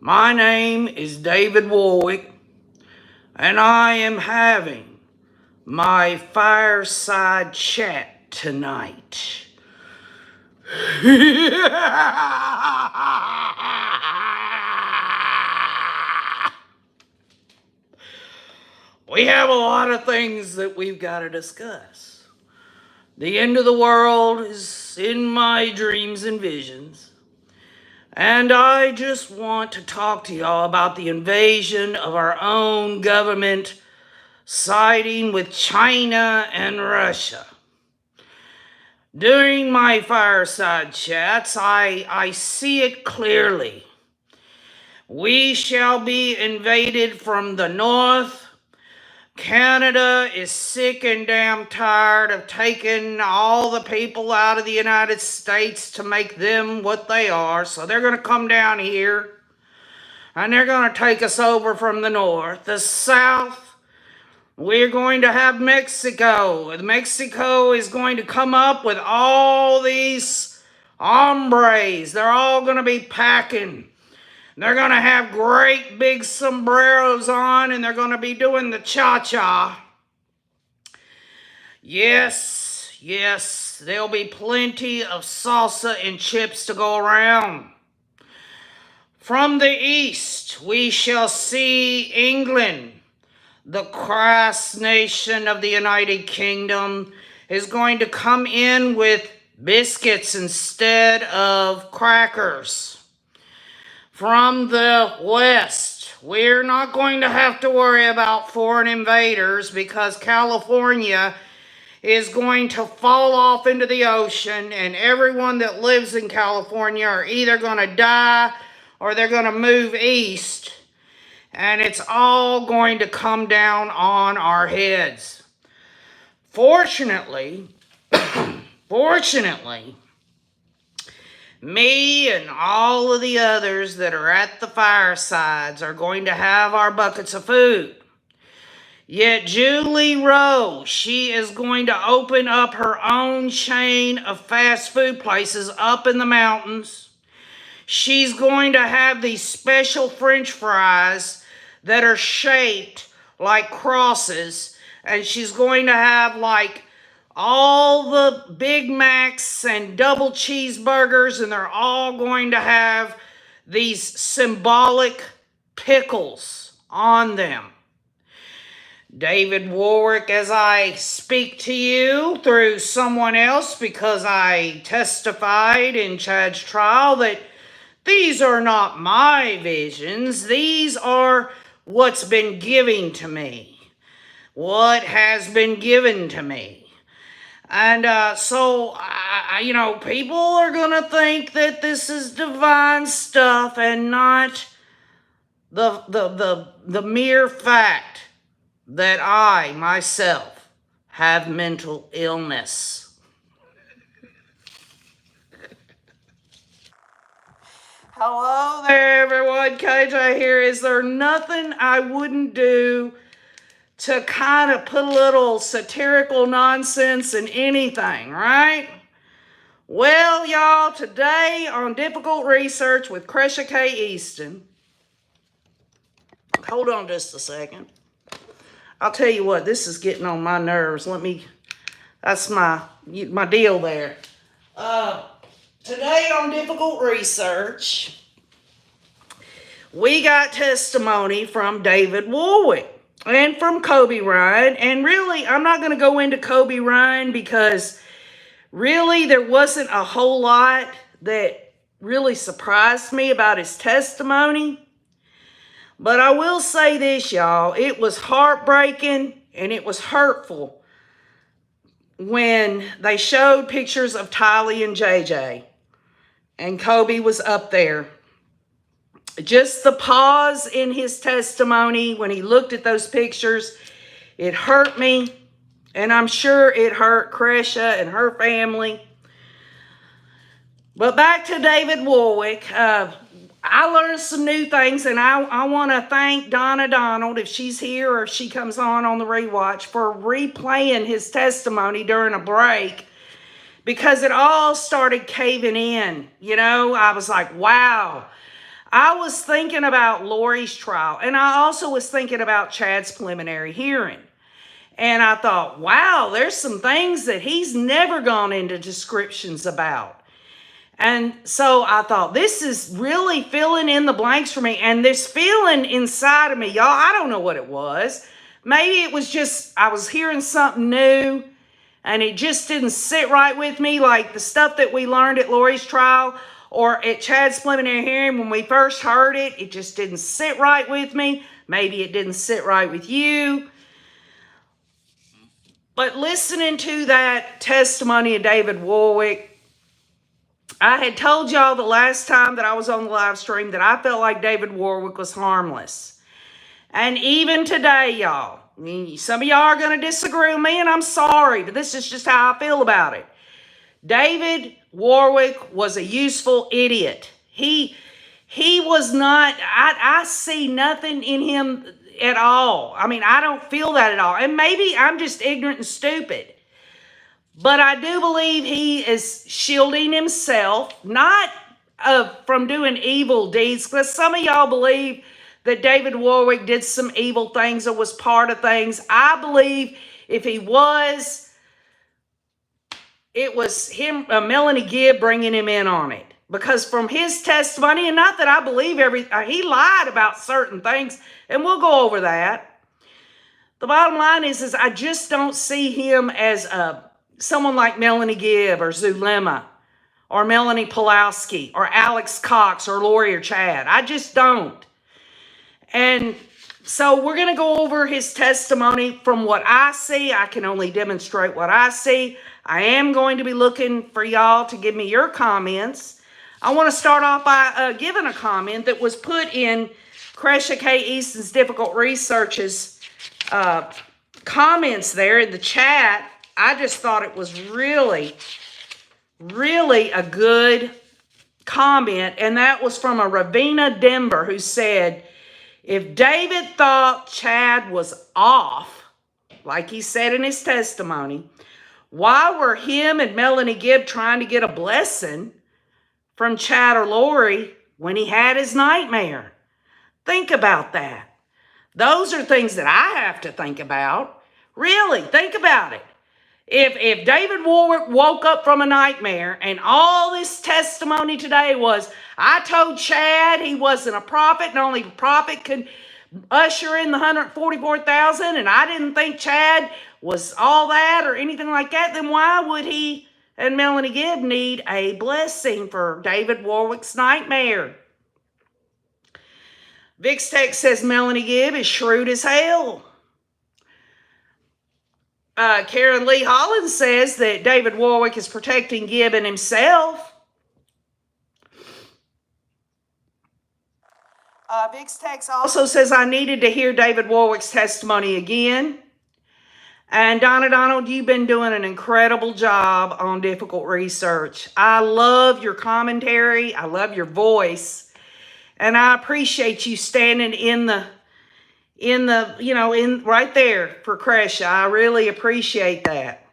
My name is David Warwick, and I am having my fireside chat tonight. We have a lot of things that we've got to discuss. The end of the world is in my dreams and visions. And I just want to talk to y'all about the invasion of our own government siding with China and Russia. During my fireside chats, I see it clearly. We shall be invaded from the north. Canada is sick and damn tired of taking all the people out of the United States to make them what they are. So they're going to come down here and they're going to take us over from the north. The south, we're going to have Mexico. Mexico is going to come up with all these hombres. They're all going to be packing. They're going to have great big sombreros on, and they're going to be doing the cha-cha. Yes, there'll be plenty of salsa and chips to go around. From the east, we shall see England. The crass nation of the United Kingdom is going to come in with biscuits instead of crackers. From the west, we're not going to have to worry about foreign invaders because California is going to fall off into the ocean, and everyone that lives in California are either going to die or they're going to move east, and it's all going to come down on our heads. Fortunately, me and all of the others that are at the firesides are going to have our buckets of food. Yet Julie Rowe, she is going to open up her own chain of fast food places up in the mountains. She's going to have these special French fries that are shaped like crosses, and she's going to have like all the Big Macs and double cheeseburgers, and they're all going to have these symbolic pickles on them. David Warwick, as I speak to you through someone else because I testified in Chad's trial that these are not my visions. These are what's been given to me. What has been given to me. And so people are going to think that this is divine stuff and not the mere fact that I, myself, have mental illness. Hello there, everyone. KJ here. Is there nothing I wouldn't do to kind of put a little satirical nonsense in anything, right? Well, y'all, today on Difficult Research with Cresha K. Easton, hold on just a second. I'll tell you what, this is getting on my nerves. That's my deal there. Today on Difficult Research, we got testimony from David Warwick. And from Kobe Ryan. And really, I'm not going to go into Kobe Ryan because really there wasn't a whole lot that really surprised me about his testimony. But I will say this, y'all. It was heartbreaking and it was hurtful when they showed pictures of Tylee and JJ. And Kobe was up there. Just the pause in his testimony when he looked at those pictures, it hurt me, and I'm sure it hurt Cresha and her family. But back to David Warwick, I learned some new things, and I want to thank Donna Donald, if she's here or if she comes on the rewatch, for replaying his testimony during a break, because it all started caving in. I was like, wow. I was thinking about Lori's trial, and I also was thinking about Chad's preliminary hearing. And I thought, wow, there's some things that he's never gone into descriptions about. And so I thought, this is really filling in the blanks for me. And this feeling inside of me, y'all, I don't know what it was. Maybe it was just, I was hearing something new and it just didn't sit right with me, like the stuff that we learned at Lori's trial or at Chad's preliminary hearing when we first heard it. It just didn't sit right with me. Maybe it didn't sit right with you. But listening to that testimony of David Warwick, I had told y'all the last time that I was on the live stream that I felt like David Warwick was harmless. And even today, y'all, some of y'all are going to disagree with me, and I'm sorry, but this is just how I feel about it. David Warwick was a useful idiot. He was not, I see nothing in him at all. I mean, I don't feel that at all. And maybe I'm just ignorant and stupid. But I do believe he is shielding himself, not from doing evil deeds, because some of y'all believe that David Warwick did some evil things or was part of things. I believe if he was, it was him, Melanie Gibb bringing him in on it. Because from his testimony, and not that I believe he lied about certain things, and we'll go over that. The bottom line is I just don't see him as someone like Melanie Gibb or Zulema or Melanie Pulowski or Alex Cox or Lori or Chad. I just don't. And so we're going to go over his testimony from what I see. I can only demonstrate what I see. I am going to be looking for y'all to give me your comments. I want to start off by giving a comment that was put in Cresha K. Easton's Difficult Research's comments there in the chat. I just thought it was really, really a good comment. And that was from a Ravina Denver who said, if David thought Chad was off, like he said in his testimony, why were him and Melanie Gibb trying to get a blessing from Chad or Lori when he had his nightmare? Think about that. Those are things that I have to think about. Really, think about it. If David Warwick woke up from a nightmare and all this testimony today was, I told Chad he wasn't a prophet and only a prophet could usher in the 144,000 and I didn't think Chad was all that or anything like that, then why would he and Melanie Gibb need a blessing for David Warwick's nightmare? VixTech says Melanie Gibb is shrewd as hell. Karen Lee Holland says that David Warwick is protecting Gibb and himself. VixTech also says I needed to hear David Warwick's testimony again. And Donna Donald, you've been doing an incredible job on Difficult Research. I love your commentary. I love your voice. And I appreciate you standing in right there for Cresha. I really appreciate that.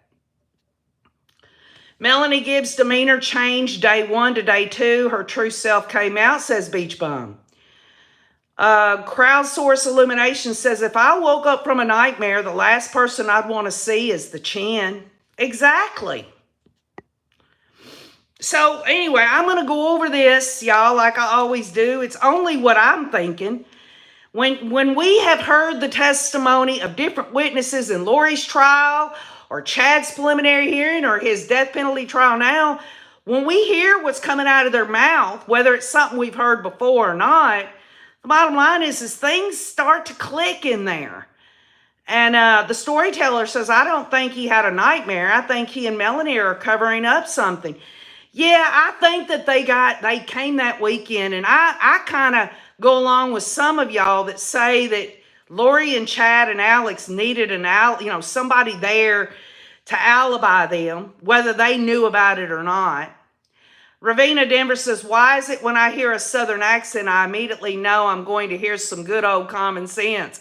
Melanie Gibb's demeanor changed day 1 to day 2. Her true self came out, says Beach Bum. Crowdsource Illumination says, if I woke up from a nightmare, the last person I'd want to see is the chin. Exactly. So anyway, I'm going to go over this, y'all, like I always do. It's only what I'm thinking. When we have heard the testimony of different witnesses in Lori's trial or Chad's preliminary hearing or his death penalty trial now, when we hear what's coming out of their mouth, whether it's something we've heard before or not, the bottom line is things start to click in there. And the storyteller says, I don't think he had a nightmare. I think he and Melanie are covering up something. Yeah, I think that they came that weekend, and I kind of go along with some of y'all that say that Lori and Chad and Alex needed somebody there to alibi them, whether they knew about it or not. Ravina Denver says, why is it when I hear a Southern accent, I immediately know I'm going to hear some good old common sense?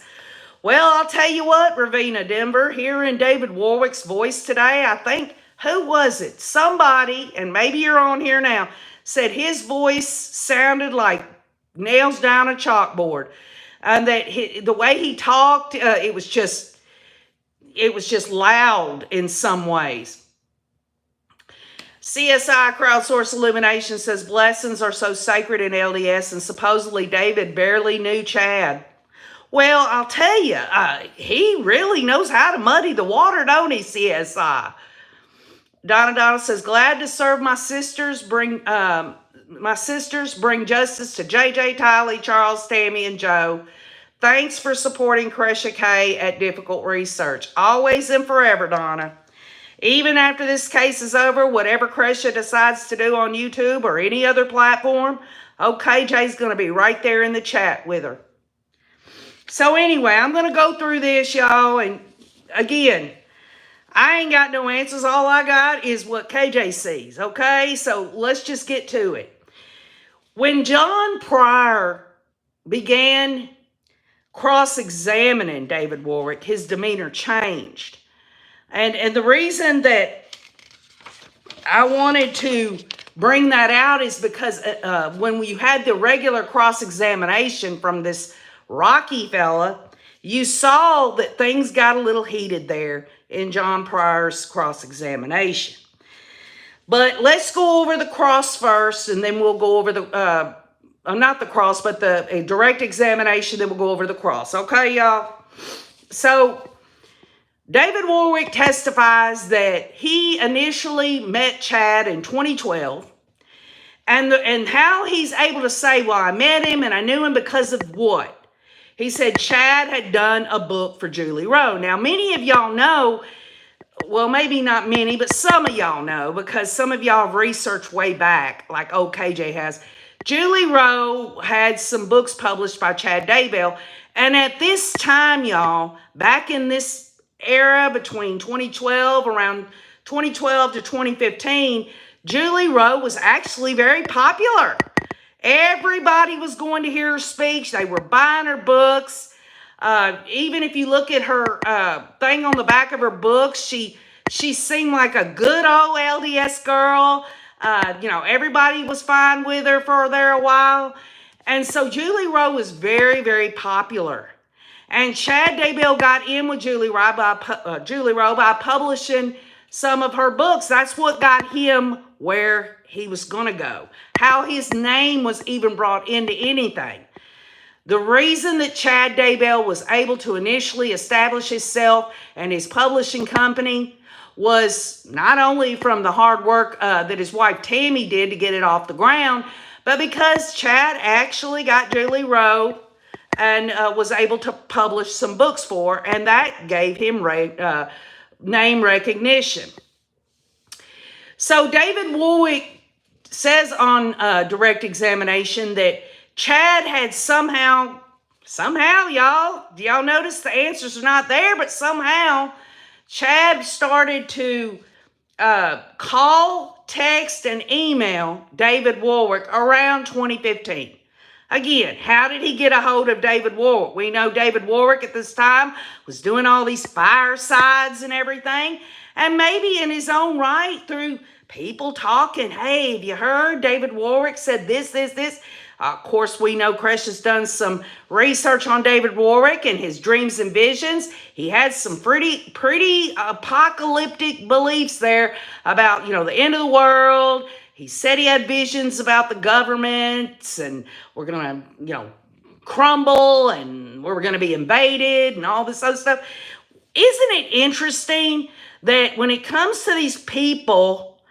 Well, I'll tell you what, Ravina Denver, hearing David Warwick's voice today, I think, who was it? Somebody, and maybe you're on here now, said his voice sounded like nails down a chalkboard. And that the way he talked, it was just loud in some ways. CSI Crowdsource Illumination says blessings are so sacred in LDS, and supposedly David barely knew Chad. Well, I'll tell you, he really knows how to muddy the water, don't he, CSI? Donna says, glad to serve my sisters. Bring justice to JJ, Tylee, Charles, Tammy, and Joe. Thanks for supporting Kresha K at Difficult Research. Always and forever, Donna. Even after this case is over, whatever Kresha decides to do on YouTube or any other platform, KJ's going to be right there in the chat with her. So anyway, I'm going to go through this, y'all. And again, I ain't got no answers. All I got is what KJ sees, okay? So let's just get to it. When John Pryor began cross-examining David Warwick, his demeanor changed. And the reason that I wanted to bring that out is because when you had the regular cross-examination from this Rocky fella, you saw that things got a little heated there in John Pryor's cross-examination. But let's go over the cross first, and then we'll go over the, not the cross, but the direct examination, then we'll go over the cross. Okay, y'all? So David Warwick testifies that he initially met Chad in 2012, and how he's able to say, well, I met him and I knew him because of what? He said Chad had done a book for Julie Rowe. Now, many of y'all know, well, maybe not many, but some of y'all know, because some of y'all have researched way back, like old KJ has. Julie Rowe had some books published by Chad Daybell, and at this time, y'all, back in this era between 2012, around 2012 to 2015, Julie Rowe was actually very popular. Everybody was going to hear her speech. They were buying her books. Even if you look at her thing on the back of her books, she seemed like a good old LDS girl. Everybody was fine with her for there a while. And so Julie Rowe was very, very popular. And Chad Daybell got in with Julie Rowe by publishing some of her books. That's what got him where he was going to go. How his name was even brought into anything. The reason that Chad Daybell was able to initially establish himself and his publishing company was not only from the hard work that his wife Tammy did to get it off the ground, but because Chad actually got Julie Rowe and was able to publish some books for her, and that gave him name recognition. So David Warwick says on direct examination that Chad had somehow, y'all, do y'all notice the answers are not there, but somehow Chad started to call, text, and email David Warwick around 2015. Again, how did he get a hold of David Warwick? We know David Warwick at this time was doing all these firesides and everything. And maybe in his own right through people talking, hey, have you heard David Warwick said this? Of course, we know Kresha's done some research on David Warwick and his dreams and visions. He had some pretty apocalyptic beliefs there about, the end of the world. He said he had visions about the governments and we're going to, crumble and we're going to be invaded and all this other stuff. Isn't it interesting that when it comes to these people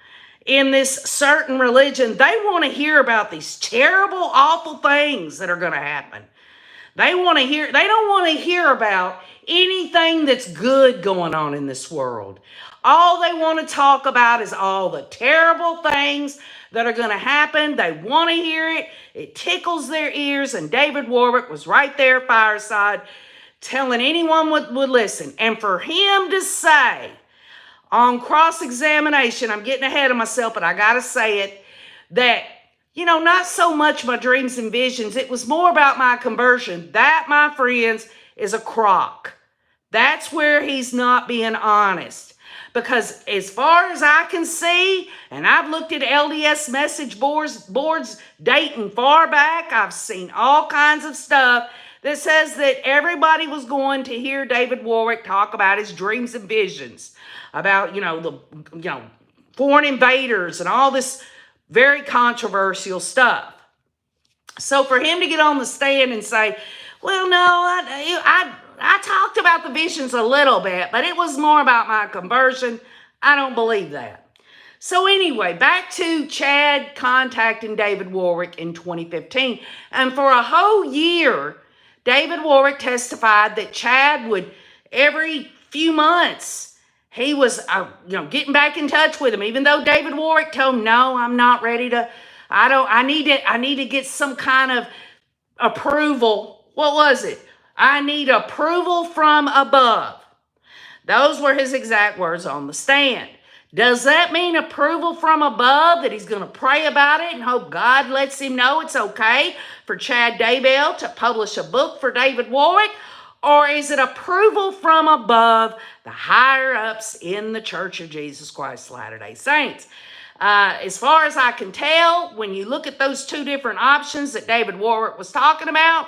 in this certain religion, they want to hear about these terrible, awful things that are going to happen. They don't want to hear about anything that's good going on in this world. All they want to talk about is all the terrible things that are going to happen. They want to hear it. It tickles their ears. And David Warwick was right there fireside telling anyone would listen. And for him to say on cross-examination, I'm getting ahead of myself, but I got to say it, that, not so much my dreams and visions. It was more about my conversion. That, my friends, is a crock. That's where he's not being honest. Because as far as I can see, and I've looked at LDS message boards dating far back, I've seen all kinds of stuff that says that everybody was going to hear David Warwick talk about his dreams and visions, about, foreign invaders and all this very controversial stuff. So for him to get on the stand and say, well, no, I talked about the visions a little bit, but it was more about my conversion, I don't believe that. So anyway, back to Chad contacting David Warwick in 2015. And for a whole year, David Warwick testified that Chad would, every few months, he was, getting back in touch with him, even though David Warwick told him, no, I'm not ready to, I need to get some kind of approval. What was it? I need approval from above. Those were his exact words on the stand. Does that mean approval from above, that he's going to pray about it and hope God lets him know it's okay for Chad Daybell to publish a book for David Warwick? Or is it approval from above, the higher-ups in the Church of Jesus Christ of Latter-day Saints? As far as I can tell, when you look at those two different options that David Warwick was talking about,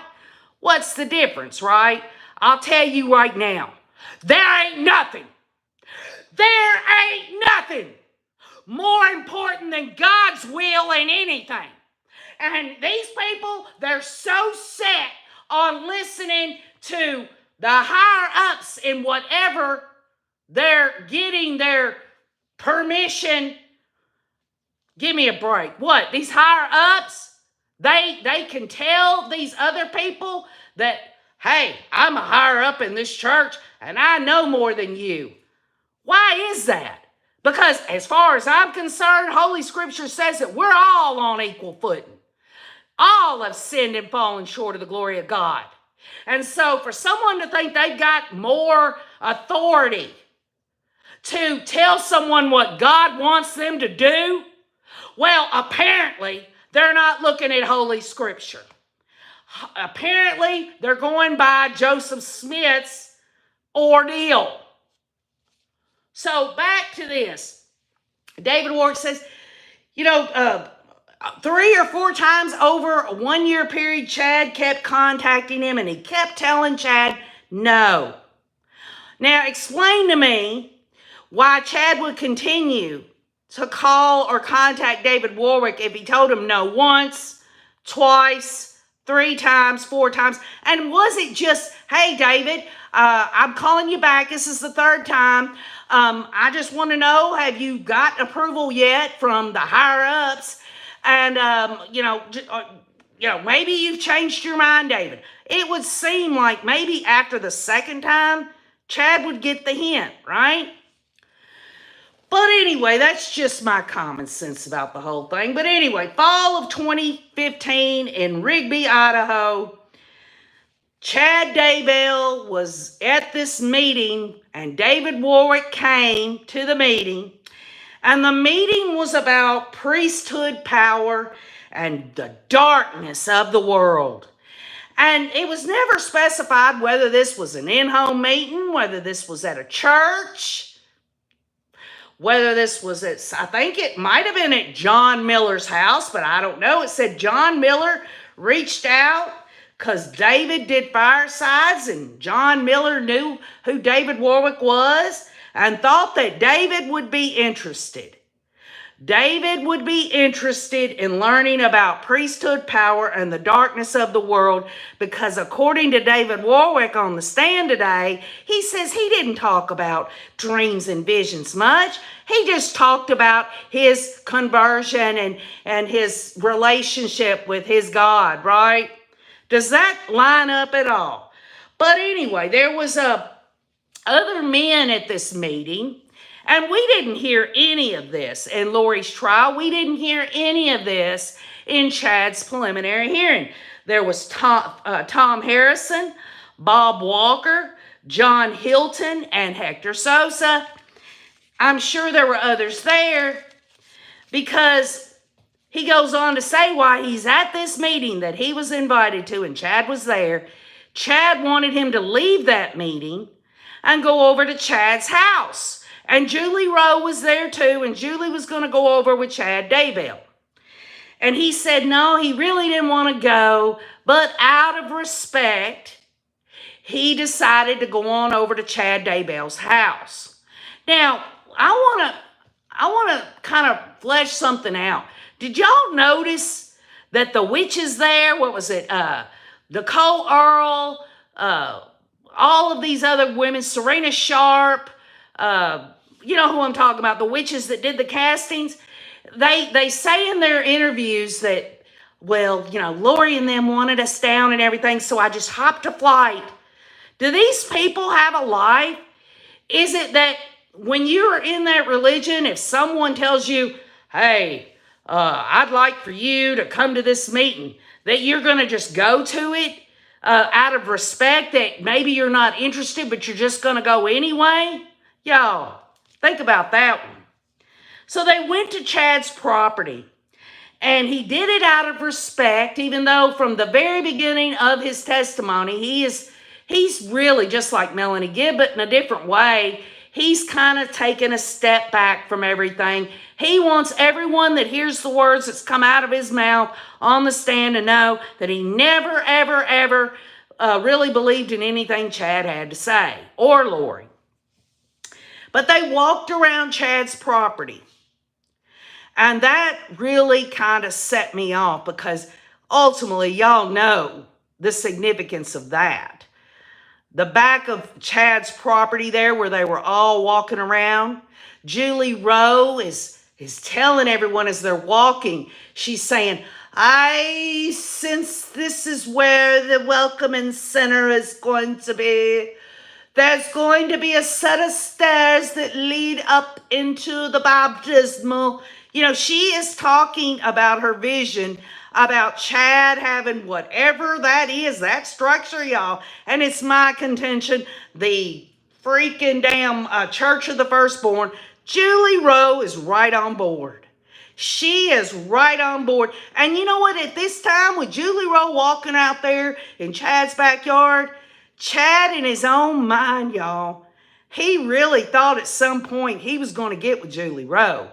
what's the difference, right? I'll tell you right now, there ain't nothing. There ain't nothing more important than God's will in anything. And these people, they're so set on listening to the higher-ups in whatever they're getting their permission. Give me a break. What? These higher-ups, they can tell these other people that, hey, I'm a higher-up in this church and I know more than you. Why is that? Because as far as I'm concerned, Holy Scripture says that we're all on equal footing. All have sinned and fallen short of the glory of God. And so for someone to think they've got more authority to tell someone what God wants them to do, well, apparently they're not looking at Holy Scripture. Apparently they're going by Joseph Smith's ordeal. So back to this. David Warwick says, 3 or 4 times over a 1-year period, Chad kept contacting him and he kept telling Chad no. Now explain to me why Chad would continue to call or contact David Warwick if he told him no once, twice, 3 times, 4 times. And was it just, hey, David, I'm calling you back. This is the 3rd time. I just want to know, have you got approval yet from the higher-ups? And, maybe you've changed your mind, David. It would seem like maybe after the 2nd time, Chad would get the hint, right? But anyway, that's just my common sense about the whole thing. But anyway, fall of 2015 in Rigby, Idaho, Chad Daybell was at this meeting and David Warwick came to the meeting. And the meeting was about priesthood power and the darkness of the world. And it was never specified whether this was an in-home meeting, whether this was at a church, whether this was at, I think it might have been at John Miller's house, but I don't know. It said John Miller reached out because David did firesides and John Miller knew who David Warwick was and thought that David would be interested. David would be interested in learning about priesthood power and the darkness of the world because according to David Warwick on the stand today, he says he didn't talk about dreams and visions much. He just talked about his conversion and his relationship with his God, right? Does that line up at all? But anyway, there was other men at this meeting, and we didn't hear any of this in Lori's trial. We didn't hear any of this in Chad's preliminary hearing. There was Tom Harrison, Bob Walker, John Hilton, and Hector Sosa. I'm sure there were others there because he goes on to say why he's at this meeting that he was invited to and Chad was there. Chad wanted him to leave that meeting and go over to Chad's house And Julie Rowe was there too, and Julie was going to go over with Chad Daybell. And he said no, he really didn't want to go, but out of respect, he decided to go on over to Chad Daybell's house. Now, I want to kind of flesh something out. Did y'all notice that the witches there, what was it, Nicole Earl, all of these other women, Serena Sharp, you know who I'm talking about, the witches that did the castings, they say in their interviews that, well, you know, Lori and them wanted us down and everything, so I just hopped a flight. Do these people have a life? Is it that when you're in that religion, if someone tells you, hey, I'd like for you to come to this meeting, that you're going to just go to it out of respect, that maybe you're not interested, but you're just going to go anyway? Y'all, think about that one. So they went to Chad's property, and he did it out of respect, even though from the very beginning of his testimony, he's really just like Melanie Gibb, but in a different way. He's kind of taken a step back from everything. He wants everyone that hears the words that's come out of his mouth on the stand to know that he never, ever, ever really believed in anything Chad had to say, or Lori. But they walked around Chad's property. And that really kind of set me off, because ultimately, y'all know the significance of that. The back of Chad's property there, where they were all walking around, Julie Rowe is telling everyone as they're walking, she's saying, I sense this is where the welcoming center is going to be. There's going to be a set of stairs that lead up into the baptismal. You know, she is talking about her vision about Chad having whatever that is, that structure, y'all. And it's my contention, the freaking damn Church of the Firstborn. Julie Rowe is right on board. She is right on board. And you know what? At this time, with Julie Rowe walking out there in Chad's backyard, Chad, in his own mind, y'all, he really thought at some point he was going to get with Julie Rowe.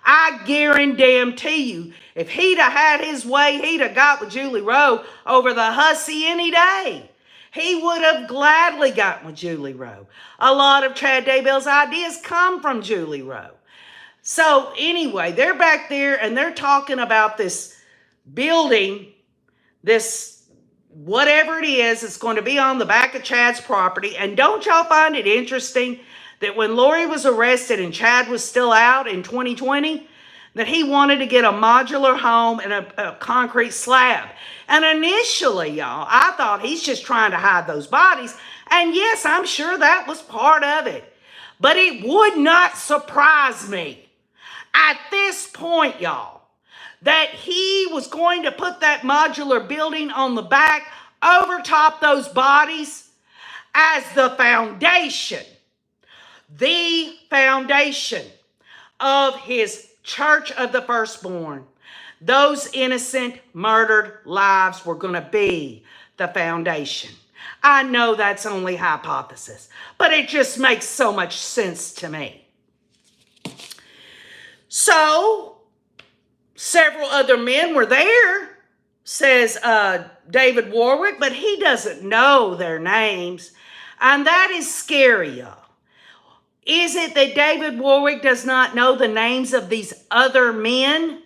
I guarantee you, if he'd have had his way, he'd have got with Julie Rowe over the hussy any day. He would have gladly gotten with Julie Rowe. A lot of Chad Daybell's ideas come from Julie Rowe. So anyway, they're back there and they're talking about this building, this whatever it is, it's going to be on the back of Chad's property. And don't y'all find it interesting that when Lori was arrested and Chad was still out in 2020, that he wanted to get a modular home and a concrete slab. And initially, y'all, I thought he's just trying to hide those bodies. And yes, I'm sure that was part of it. But it would not surprise me at this point, y'all, that he was going to put that modular building on the back over top those bodies as the foundation of his Church of the Firstborn. Those innocent, murdered lives were going to be the foundation. I know that's only hypothesis, but it just makes so much sense to me. So, several other men were there, says David Warwick, but he doesn't know their names, and that is scary, y'all. Is it that David Warwick does not know the names of these other men?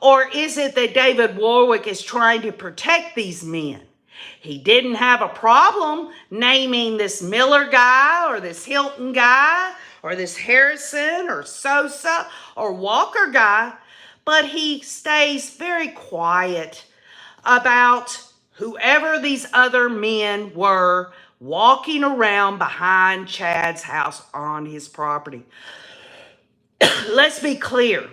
Or is it that David Warwick is trying to protect these men? He didn't have a problem naming this Miller guy or this Hilton guy or this Harrison or Sosa or Walker guy, but he stays very quiet about whoever these other men were walking around behind Chad's house on his property. Let's be clear.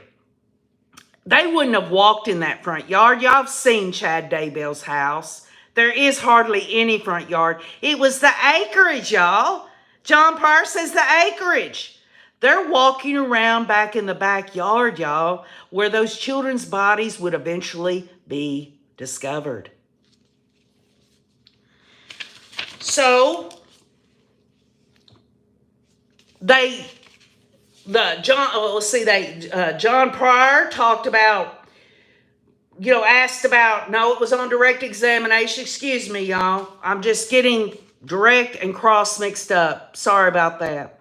They wouldn't have walked in that front yard. Y'all have seen Chad Daybell's house. There is hardly any front yard. It was the acreage, y'all. John Pryor says the acreage. They're walking around back in the backyard, y'all, where those children's bodies would eventually be discovered. So, they John Pryor talked about, asked about, no, it was on direct examination. Excuse me, y'all. I'm just getting direct and cross mixed up. Sorry about that.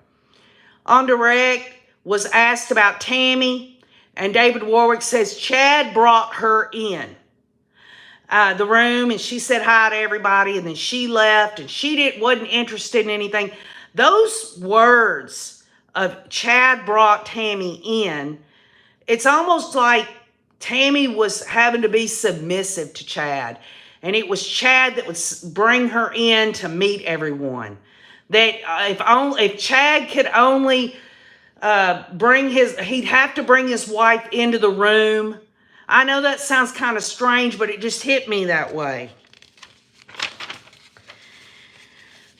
On direct was asked about Tammy, and David Warwick says Chad brought her in the room, and she said hi to everybody, and then she left, and she wasn't interested in anything. Those words of Chad brought Tammy in, it's almost like Tammy was having to be submissive to Chad, and it was Chad that would bring her in to meet everyone. That if Chad could only he'd have to bring his wife into the room. I know that sounds kind of strange, but it just hit me that way.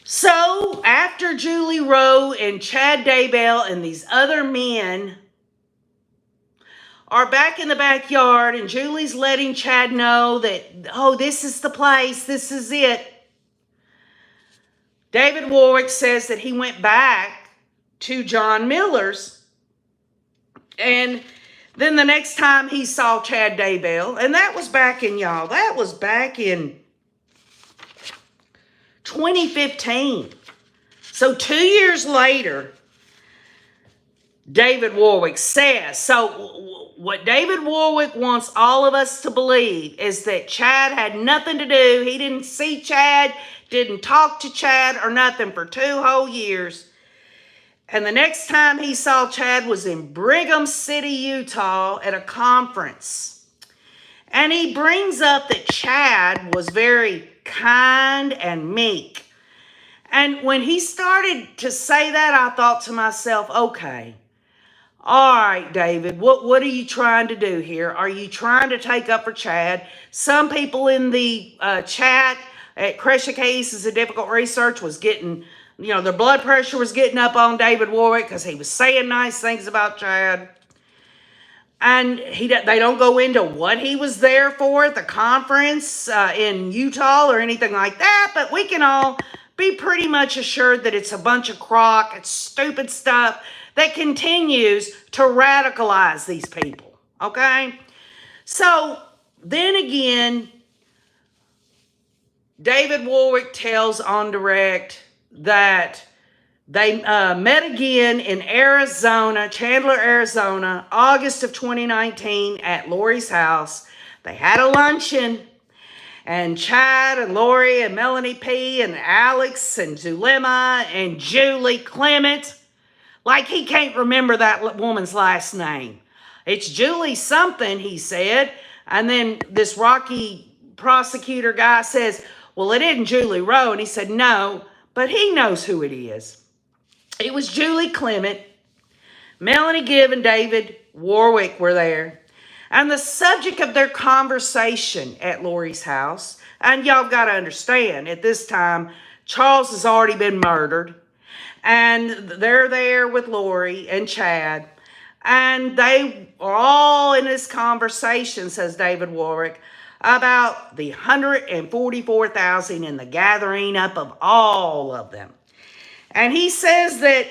So after Julie Rowe and Chad Daybell and these other men are back in the backyard, and Julie's letting Chad know that, oh, this is the place, this is it. David Warwick says that he went back to John Miller's, and then the next time he saw Chad Daybell, and that was back in 2015. So 2 years later, David Warwick says, so what David Warwick wants all of us to believe is that Chad had nothing to do. He didn't see Chad, didn't talk to Chad or nothing for 2 whole years. And the next time he saw Chad was in Brigham City, Utah at a conference. And he brings up that Chad was very kind and meek. And when he started to say that, I thought to myself, okay, all right, David, what are you trying to do here? Are you trying to take up for Chad? Some people in the chat at Cresha Cases of Difficult Research was getting, their blood pressure was getting up on David Warwick because he was saying nice things about Chad. And they don't go into what he was there for at the conference in Utah or anything like that, but we can all be pretty much assured that it's a bunch of crock, it's stupid stuff that continues to radicalize these people, okay? So then again, David Warwick tells on direct that they met again in Arizona, Chandler, Arizona, August of 2019 at Lori's house. They had a luncheon, and Chad and Lori and Melanie P. and Alex and Zulema and Julie Clement, like he can't remember that woman's last name. It's Julie something, he said. And then this Rocky prosecutor guy says, well, it isn't Julie Rowe. And he said, no, but he knows who it is. It was Julie Clement. Melanie Gibb and David Warwick were there. And the subject of their conversation at Lori's house, and y'all got to understand, at this time, Charles has already been murdered. And they're there with Lori and Chad. And they are all in this conversation, says David Warwick, about the 144,000 and the gathering up of all of them. And he says that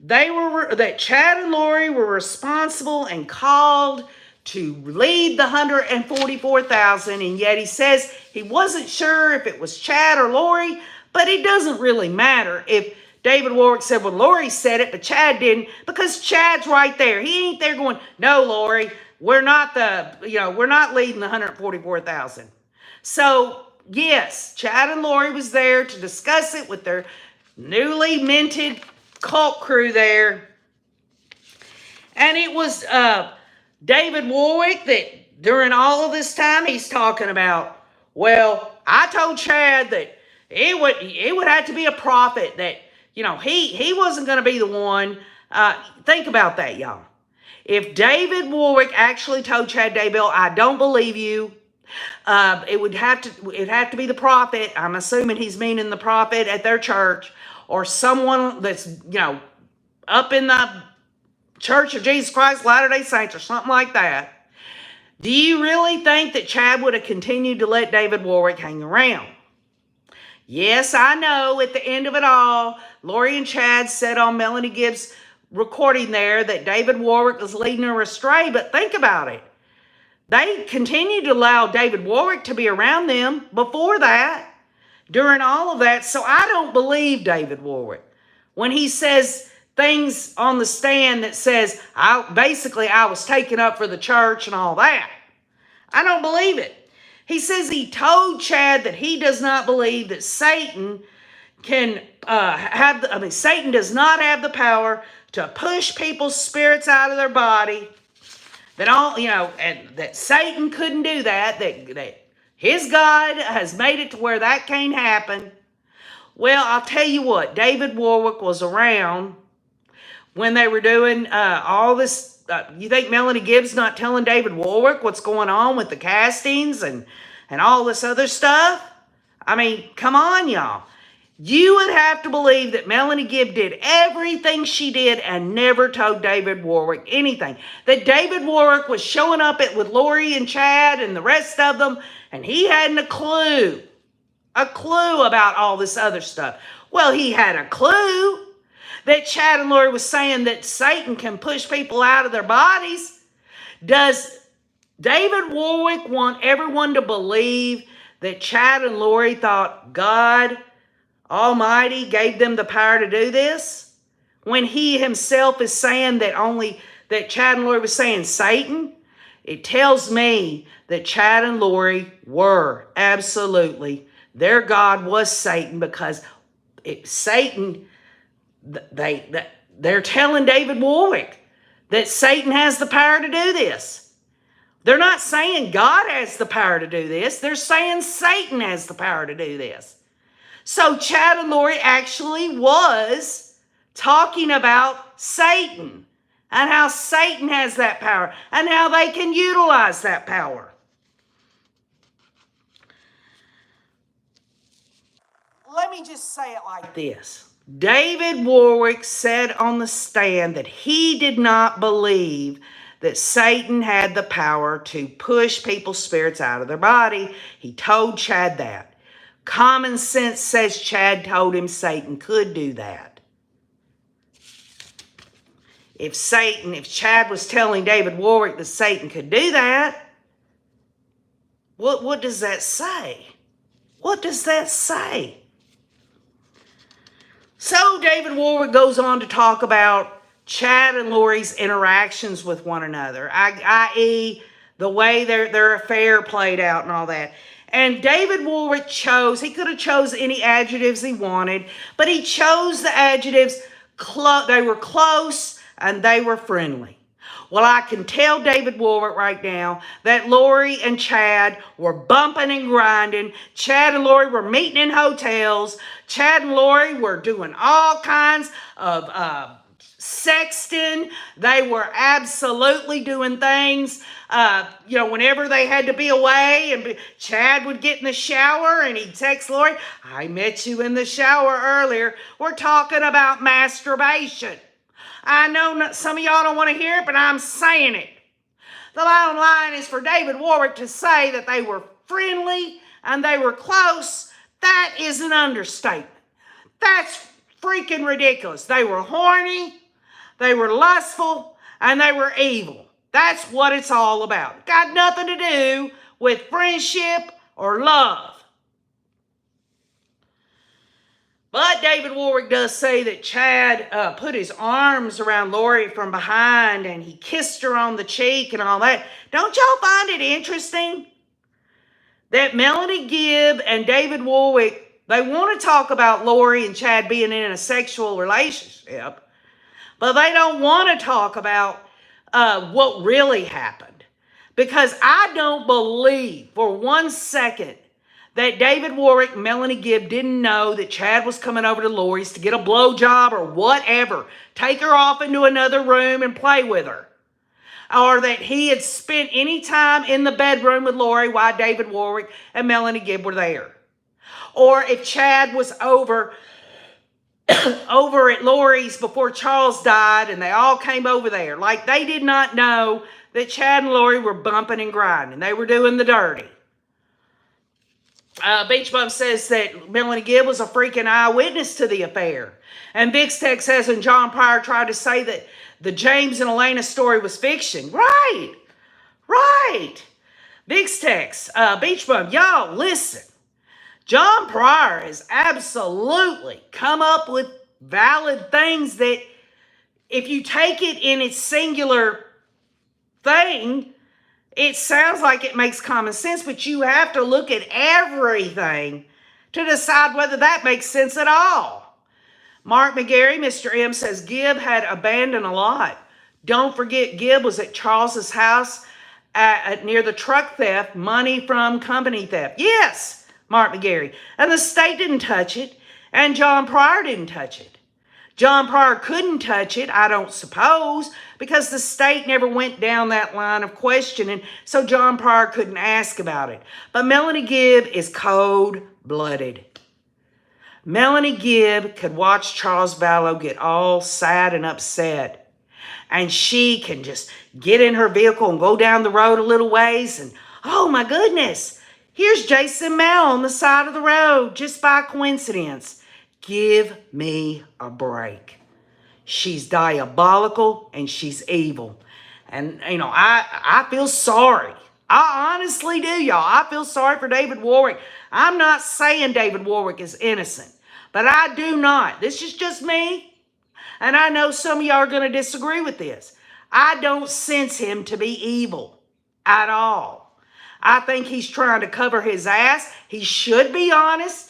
that Chad and Lori were responsible and called to lead the 144,000, and yet he says he wasn't sure if it was Chad or Lori, but it doesn't really matter if David Warwick said, well, Lori said it, but Chad didn't, because Chad's right there. He ain't there going, no, Lori, we're not leading the 144,000. So, yes, Chad and Lori was there to discuss it with their newly minted cult crew there. And it was David Warwick that during all of this time, he's talking about, well, I told Chad that it would have to be a prophet, that he wasn't going to be the one. Think about that, y'all. If David Warwick actually told Chad Daybell, I don't believe you. It'd have to be the prophet. I'm assuming he's meaning the prophet at their church, or someone that's up in the Church of Jesus Christ Latter-day Saints or something like that. Do you really think that Chad would have continued to let David Warwick hang around? Yes, I know at the end of it all, Lori and Chad sat on Melanie Gibbs' recording there that David Warwick was leading her astray, but think about it. They continued to allow David Warwick to be around them before that, during all of that. So I don't believe David Warwick when he says things on the stand that says, I was taken up for the church and all that. I don't believe it. He says he told Chad that he does not believe that Satan can Satan does not have the power to push people's spirits out of their body. And that Satan couldn't do that. That his God has made it to where that can't happen. Well, I'll tell you what, David Warwick was around when they were doing all this. You think Melanie Gibbs not telling David Warwick what's going on with the castings and all this other stuff? I mean, come on, y'all. You would have to believe that Melanie Gibb did everything she did and never told David Warwick anything. That David Warwick was showing up with Lori and Chad and the rest of them, and he hadn't a clue about all this other stuff. Well, he had a clue that Chad and Lori was saying that Satan can push people out of their bodies. Does David Warwick want everyone to believe that Chad and Lori thought God Almighty gave them the power to do this, when he himself is saying that Chad and Lori was saying Satan? It tells me that Chad and Lori were absolutely, their God was Satan, because Satan, they're telling David Warwick that Satan has the power to do this. They're not saying God has the power to do this. They're saying Satan has the power to do this. So Chad and Lori actually was talking about Satan and how Satan has that power and how they can utilize that power. Let me just say it like this. David Warwick said on the stand that he did not believe that Satan had the power to push people's spirits out of their body. He told Chad that. Common sense says Chad told him Satan could do that. If Chad was telling David Warwick that Satan could do that, what does that say? What does that say? So David Warwick goes on to talk about Chad and Lori's interactions with one another, i.e. the way their affair played out and all that. And David Warwick he could have chose any adjectives he wanted, but he chose the adjectives, they were close and they were friendly. Well, I can tell David Warwick right now that Lori and Chad were bumping and grinding. Chad and Lori were meeting in hotels. Chad and Lori were doing all kinds of sexting. They were absolutely doing things, whenever they had to be away, and Chad would get in the shower and he'd text Lori, I met you in the shower earlier. We're talking about masturbation. I know some of y'all don't want to hear it, but I'm saying it. The bottom line is for David Warwick to say that they were friendly and they were close. That is an understatement. That's freaking ridiculous. They were horny, they were lustful, and they were evil. That's what it's all about. Got nothing to do with friendship or love. But David Warwick does say that Chad put his arms around Lori from behind and he kissed her on the cheek and all that. Don't y'all find it interesting that Melanie Gibb and David Warwick, they want to talk about Lori and Chad being in a sexual relationship, but they don't want to talk about what really happened? Because I don't believe for 1 second that David Warwick and Melanie Gibb didn't know that Chad was coming over to Lori's to get a blowjob or whatever. Take her off into another room and play with her. Or that he had spent any time in the bedroom with Lori while David Warwick and Melanie Gibb were there. Or if Chad was over at Lori's before Charles died and they all came over there. Like they did not know that Chad and Lori were bumping and grinding. They were doing the dirty. Beach Bum says that Melanie Gibb was a freaking eyewitness to the affair. And Big Tech says, and John Pryor tried to say that the James and Elena story was fiction. Right. Big Tex, Beach Bum, y'all listen. John Pryor has absolutely come up with valid things that if you take it in its singular thing, it sounds like it makes common sense, but you have to look at everything to decide whether that makes sense at all. Mark McGarry, Mr. M, says Gibb had abandoned a lot. Don't forget Gibb was at Charles's house near the truck theft, money from company theft. Yes, Mark McGarry. And the state didn't touch it, and John Pryor didn't touch it. John Pryor couldn't touch it, I don't suppose, because the state never went down that line of questioning, so John Pryor couldn't ask about it. But Melanie Gibb is cold-blooded. Melanie Gibb could watch Charles Vallow get all sad and upset, and she can just get in her vehicle and go down the road a little ways, and oh my goodness, here's Jason Mel on the side of the road, just by coincidence. Give me a break. She's diabolical and she's evil. And, you know, I feel sorry. I honestly do, y'all. I feel sorry for David Warwick. I'm not saying David Warwick is innocent, but I do not. This is just me. And I know some of y'all are going to disagree with this. I don't sense him to be evil at all. I think he's trying to cover his ass. He should be honest.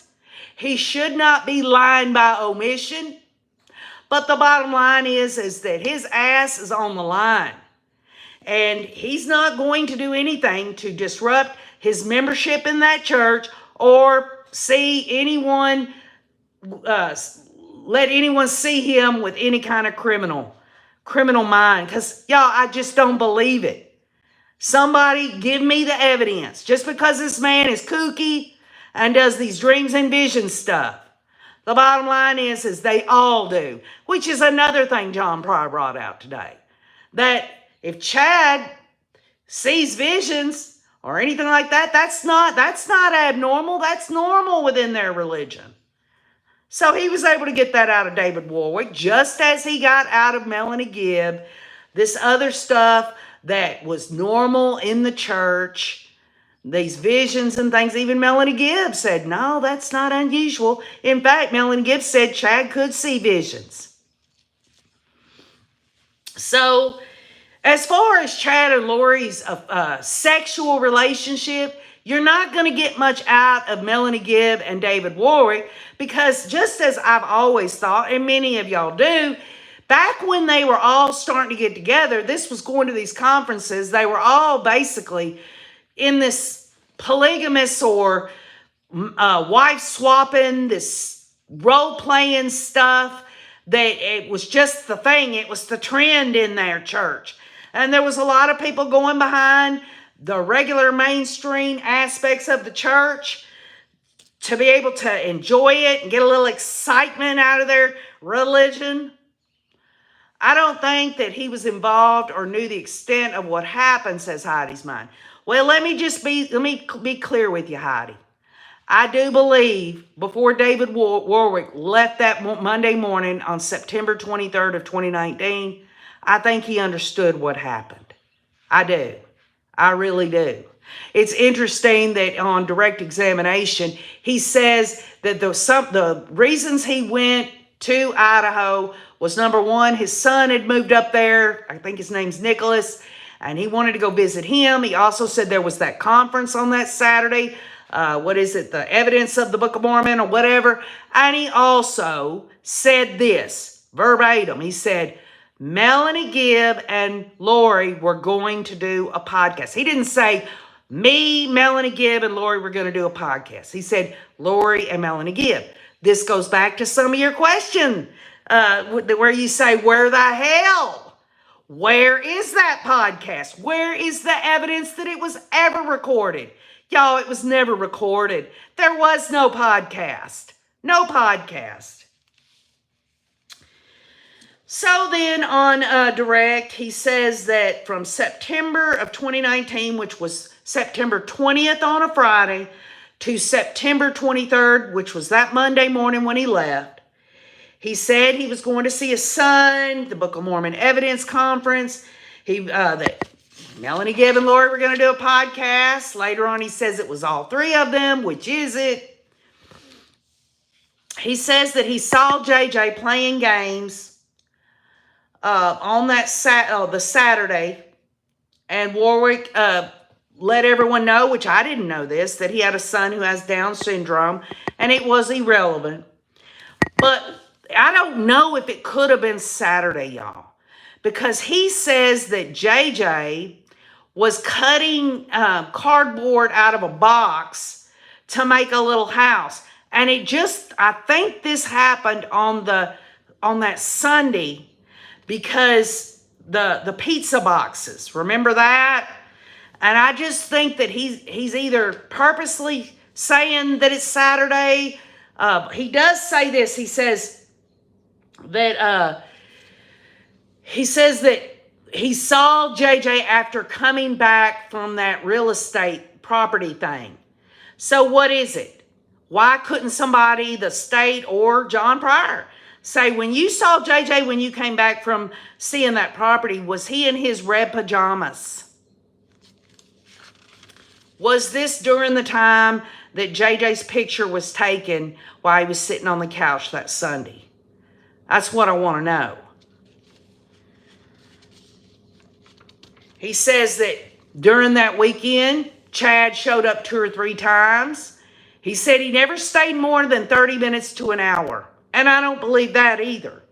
He should not be lying by omission. But the bottom line is that his ass is on the line. And he's not going to do anything to disrupt his membership in that church or see anyone, let anyone see him with any kind of criminal mind. Because, y'all, I just don't believe it. Somebody give me the evidence. Just because this man is kooky and does these dreams and visions stuff. The bottom line is they all do, which is another thing John Pryor brought out today. That if Chad sees visions or anything like that, that's not abnormal. That's normal within their religion. So he was able to get that out of David Warwick, just as he got out of Melanie Gibb, this other stuff that was normal in the church. These visions and things, even Melanie Gibb said, no, that's not unusual. In fact, Melanie Gibb said Chad could see visions. So, as far as Chad and Lori's sexual relationship, you're not going to get much out of Melanie Gibb and David Warwick because just as I've always thought, and many of y'all do, back when they were all starting to get together, this was going to these conferences, they were all basically in this polygamous or wife swapping, this role playing stuff, that it was just the thing. It was the trend in their church. And there was a lot of people going behind the regular mainstream aspects of the church to be able to enjoy it and get a little excitement out of their religion. I don't think that he was involved or knew the extent of what happened, says Heidi's mind. Well, let me be clear with you, Heidi. I do believe before David Warwick left that Monday morning on September 23rd of 2019, I think he understood what happened. I do. I really do. It's interesting that on direct examination, he says that the reasons he went to Idaho was, number one, his son had moved up there. I think his name's Nicholas. And he wanted to go visit him. He also said there was that conference on that Saturday. The Evidence of the Book of Mormon or whatever. And he also said this, verbatim. He said, Melanie Gibb and Lori were going to do a podcast. He didn't say, me, Melanie Gibb, and Lori were going to do a podcast. He said, Lori and Melanie Gibb. This goes back to some of your question, where you say, where the hell? Where is that podcast? Where is the evidence that it was ever recorded? Y'all, it was never recorded. There was no podcast. No podcast. So then on direct, he says that from September of 2019, which was September 20th on a Friday, to September 23rd, which was that Monday morning when he left. He said he was going to see his son, the Book of Mormon Evidence Conference. That Melanie Gibb and Lori were going to do a podcast. Later on, he says it was all three of them. Which is it? He says that he saw JJ playing games on that the Saturday, and Warwick let everyone know, which I didn't know this, that he had a son who has Down syndrome, and it was irrelevant. But I don't know if it could have been Saturday, y'all, because he says that JJ was cutting cardboard out of a box to make a little house. And I think this happened on that Sunday because the pizza boxes, remember that? And I just think that he's either purposely saying that it's Saturday. He does say this. He says that he saw JJ after coming back from that real estate property thing. So what is it? Why couldn't somebody, the state or John Pryor, say, when you saw JJ when you came back from seeing that property, was he in his red pajamas? Was this during the time that JJ's picture was taken while he was sitting on the couch that Sunday? That's what I want to know. He says that during that weekend, Chad showed up 2 or 3 times. He said he never stayed more than 30 minutes to an hour. And I don't believe that either.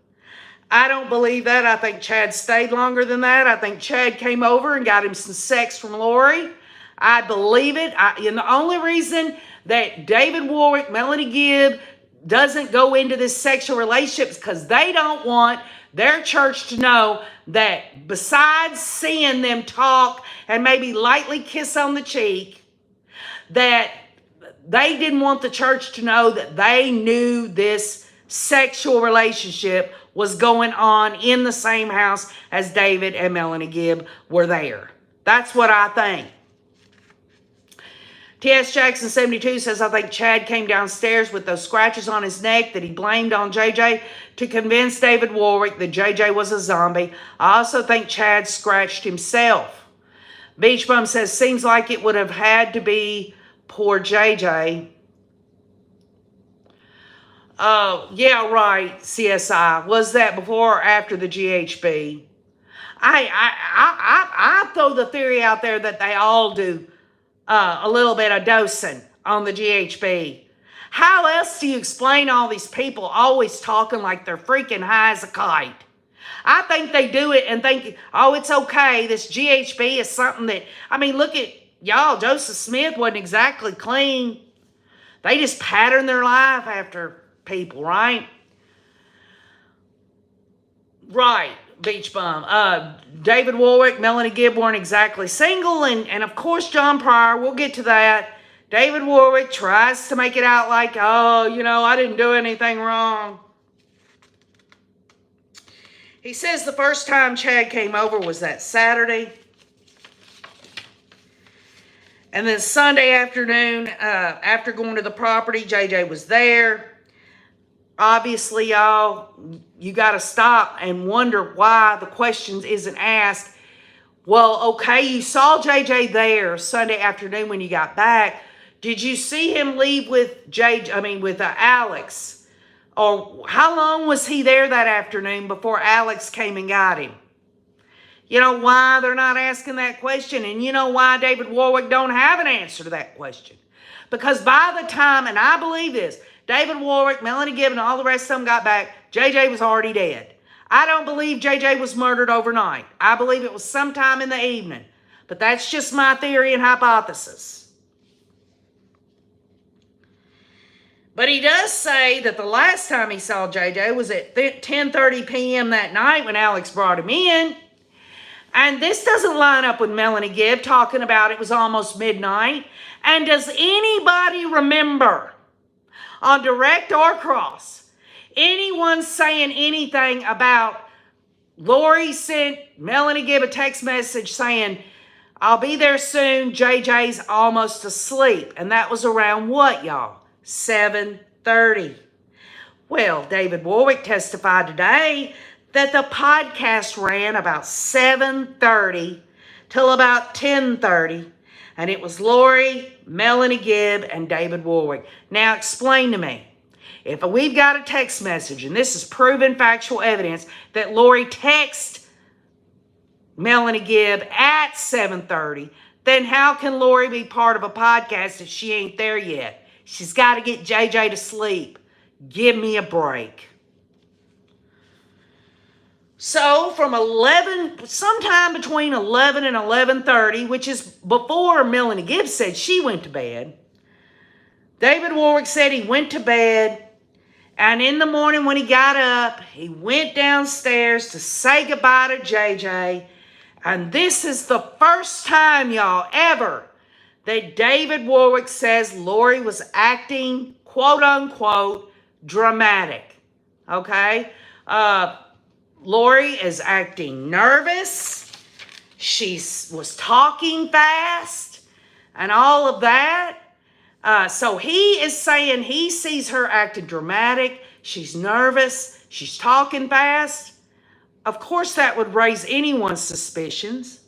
I don't believe that. I think Chad stayed longer than that. I think Chad came over and got him some sex from Lori. I believe it. And the only reason that David Warwick, Melanie Gibb doesn't go into this sexual relationship is because they don't want their church to know that besides seeing them talk and maybe lightly kiss on the cheek, that they didn't want the church to know that they knew this sexual relationship was going on in the same house as David and Melanie Gibb were there. That's what I think. T.S. Jackson 72 says, I think Chad came downstairs with those scratches on his neck that he blamed on JJ to convince David Warwick that JJ was a zombie. I also think Chad scratched himself. Beach Bum says, seems like it would have had to be poor JJ. Yeah, right, CSI. Was that before or after the GHB? I throw the theory out there that they all do a little bit of dosing on the GHB. How else do you explain all these people always talking like they're freaking high as a kite? I think they do it and think, oh, it's okay. This GHB is something that, I mean, look at y'all. Joseph Smith wasn't exactly clean. They just pattern their life after people, right? Right. Beach Bum. David Warwick, Melanie Gibb weren't exactly single. And of course, John Pryor, we'll get to that. David Warwick tries to make it out like, oh, you know, I didn't do anything wrong. He says the first time Chad came over was that Saturday. And then Sunday afternoon, after going to the property, JJ was there. Obviously, y'all, you got to stop and wonder why the questions isn't asked. Well, okay, you saw JJ there Sunday afternoon when you got back. Did you see him leave with Alex? Or how long was he there that afternoon before Alex came and got him? You know why they're not asking that question? And you know why David Warwick don't have an answer to that question? Because by the time, and I believe this, David Warwick, Melanie Gibb, and all the rest of them got back, JJ was already dead. I don't believe JJ was murdered overnight. I believe it was sometime in the evening. But that's just my theory and hypothesis. But he does say that the last time he saw JJ was at 10:30 p.m. that night when Alex brought him in. And this doesn't line up with Melanie Gibb talking about it was almost midnight. And does anybody remember, on direct or cross, anyone saying anything about Lori sent Melanie Gibb a text message saying, I'll be there soon. JJ's almost asleep. And that was around what, y'all? 7:30. Well, David Warwick testified today that the podcast ran about 7:30 till about 10:30. And it was Lori, Melanie Gibb, and David Warwick. Now explain to me, if we've got a text message, and this is proven factual evidence, that Lori texted Melanie Gibb at 7:30, then how can Lori be part of a podcast if she ain't there yet? She's got to get JJ to sleep. Give me a break. So from 11, sometime between 11 and 11:30, which is before Melanie Gibb said she went to bed, David Warwick said he went to bed, and in the morning when he got up, he went downstairs to say goodbye to JJ. And this is the first time, y'all, ever that David Warwick says Lori was acting, quote unquote, dramatic. Okay? Lori is acting nervous. She was talking fast and all of that. So he is saying he sees her acting dramatic. She's nervous. She's talking fast. Of course, that would raise anyone's suspicions.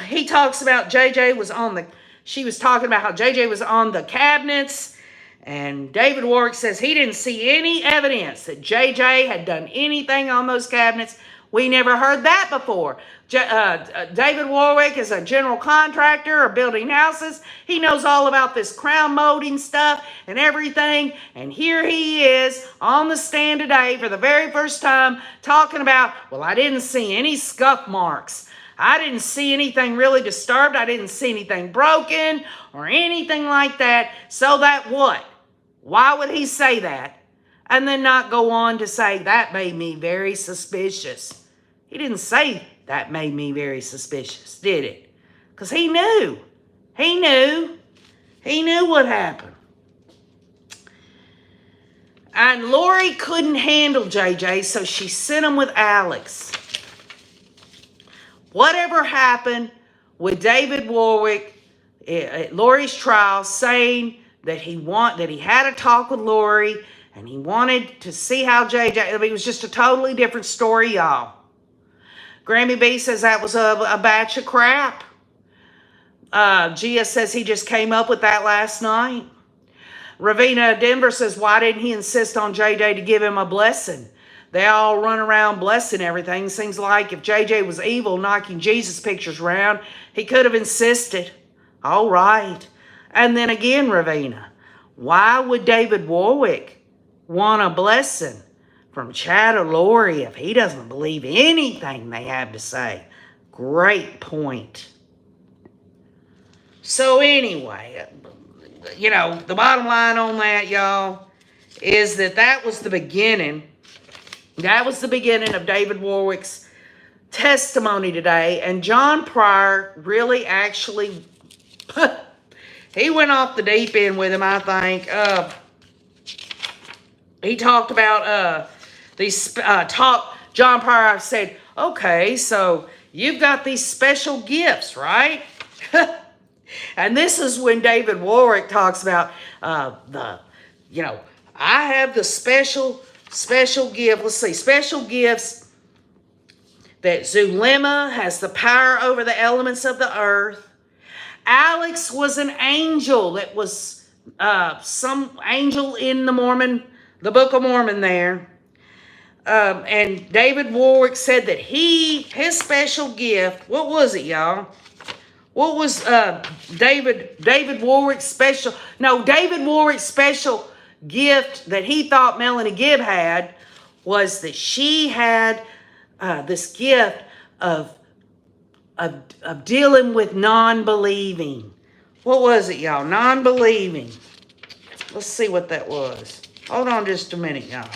He talks about she was talking about how JJ was on the cabinets, and David Warwick says he didn't see any evidence that JJ had done anything on those cabinets. We never heard that before. David Warwick is a general contractor or building houses. He knows all about this crown molding stuff and everything. And here he is on the stand today for the very first time talking about, well, I didn't see any scuff marks. I didn't see anything really disturbed. I didn't see anything broken or anything like that. So that what? Why would he say that? And then not go on to say, that made me very suspicious. He didn't say that made me very suspicious, did it? Because he knew. He knew. He knew what happened. And Lori couldn't handle JJ, so she sent him with Alex. Whatever happened with David Warwick at Lori's trial, saying that he had a talk with Lori and he wanted to see how JJ, it was just a totally different story, y'all. Grammy B says that was a batch of crap. Gia says he just came up with that last night. Ravina Denver says, why didn't he insist on JJ to give him a blessing? They all run around blessing everything. Seems like if JJ was evil, knocking Jesus pictures around, he could have insisted. All right. And then again, Ravina, why would David Warwick want a blessing from Chad or Lori if he doesn't believe anything they have to say? Great point. So anyway, you know, the bottom line on that, y'all, is that was the beginning. That was the beginning of David Warwick's testimony today. And John Pryor really actually, he went off the deep end with him, I think. He talked about John Pryor said, okay, so you've got these special gifts, right? And this is when David Warwick talks about I have the special gift. Let's see, special gifts that Zulema has the power over the elements of the earth. Alex was an angel that was some angel in the Book of Mormon there. And David Warwick said that his special gift, what was it, y'all? What was David Warwick's special? No, David Warwick's special gift that he thought Melanie Gibb had was that she had this gift of dealing with non-believing. What was it, y'all? Non-believing. Let's see what that was. Hold on just a minute, y'all.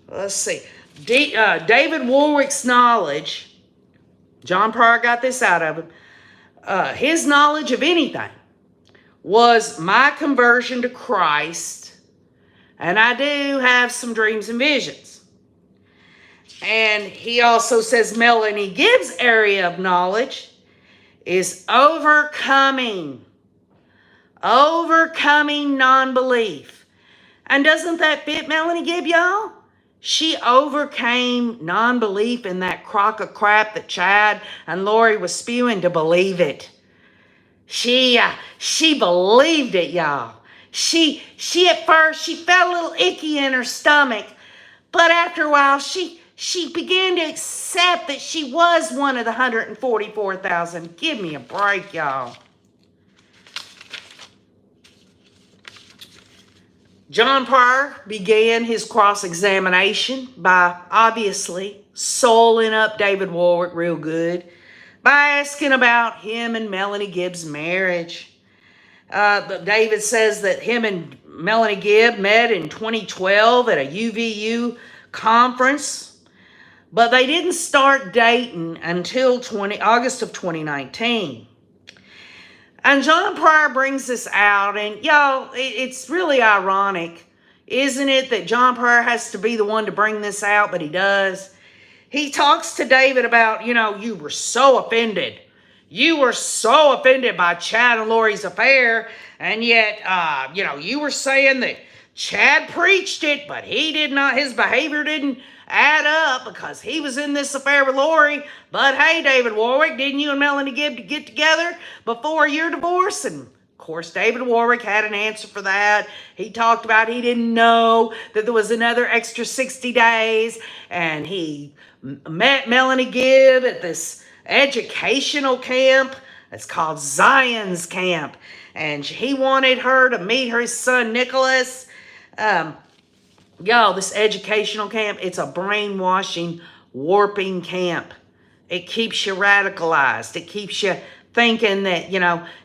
Let's see. David Warwick's knowledge, John Pryor got this out of him, his knowledge of anything was my conversion to Christ And I do have some dreams and visions. And he also says Melanie Gibbs' area of knowledge is overcoming non-belief. And doesn't that fit Melanie Gibb, y'all? She overcame non-belief in that crock of crap that Chad and Lori was spewing to believe it. She believed it, y'all. She at first, she felt a little icky in her stomach, but after a while, she began to accept that she was one of the 144,000. Give me a break, y'all. John Pryor began his cross-examination by obviously soling up David Warwick real good by asking about him and Melanie Gibbs' marriage. David says that him and Melanie Gibb met in 2012 at a UVU conference, but they didn't start dating until August of 2019. And John Pryor brings this out, and y'all, it's really ironic, isn't it, that John Pryor has to be the one to bring this out, but he does. He talks to David about, you were so offended. You were so offended by Chad and Lori's affair, and yet, you were saying that Chad preached it, but his behavior didn't add up because he was in this affair with Lori. But hey, David Warwick, didn't you and Melanie Gibb get together before your divorce? And of course, David Warwick had an answer for that. He talked about he didn't know that there was another extra 60 days, and he met Melanie Gibb at this educational camp. It's called Zion's Camp, and he wanted her to meet his son Nicholas. Y'all, this educational camp, it's a brainwashing, warping camp. It keeps you radicalized. It keeps you thinking that,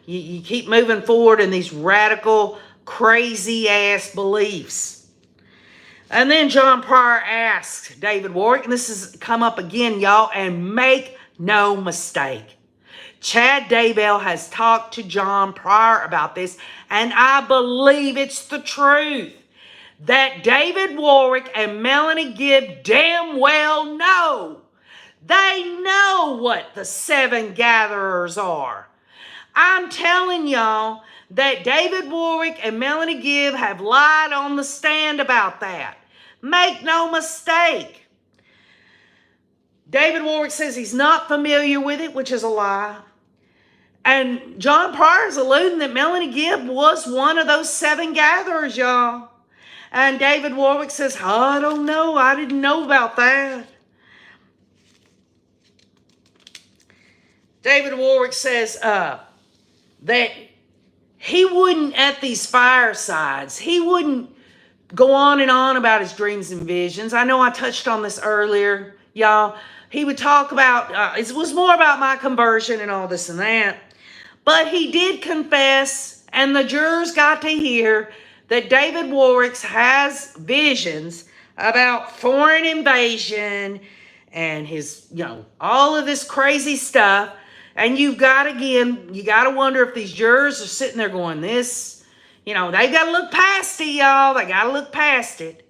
you keep moving forward in these radical, crazy-ass beliefs. And then John Pryor asked David Warwick, and this has come up again, y'all, and make no mistake. Chad Daybell has talked to John Pryor about this, and I believe it's the truth. That David Warwick and Melanie Gibb damn well know. They know what the 7 gatherers are. I'm telling y'all that David Warwick and Melanie Gibb have lied on the stand about that. Make no mistake. David Warwick says he's not familiar with it, which is a lie. And John Pryor is alluding that Melanie Gibb was one of those 7 gatherers, y'all. And David Warwick says, I don't know. I didn't know about that. David Warwick says that he wouldn't, at these firesides, he wouldn't go on and on about his dreams and visions. I know I touched on this earlier, y'all. He would talk about, it was more about my conversion and all this and that. But he did confess, and the jurors got to hear that David Warwick has visions about foreign invasion and his, all of this crazy stuff. And you got to wonder if these jurors are sitting there going, they got to look past it, y'all. They got to look past it.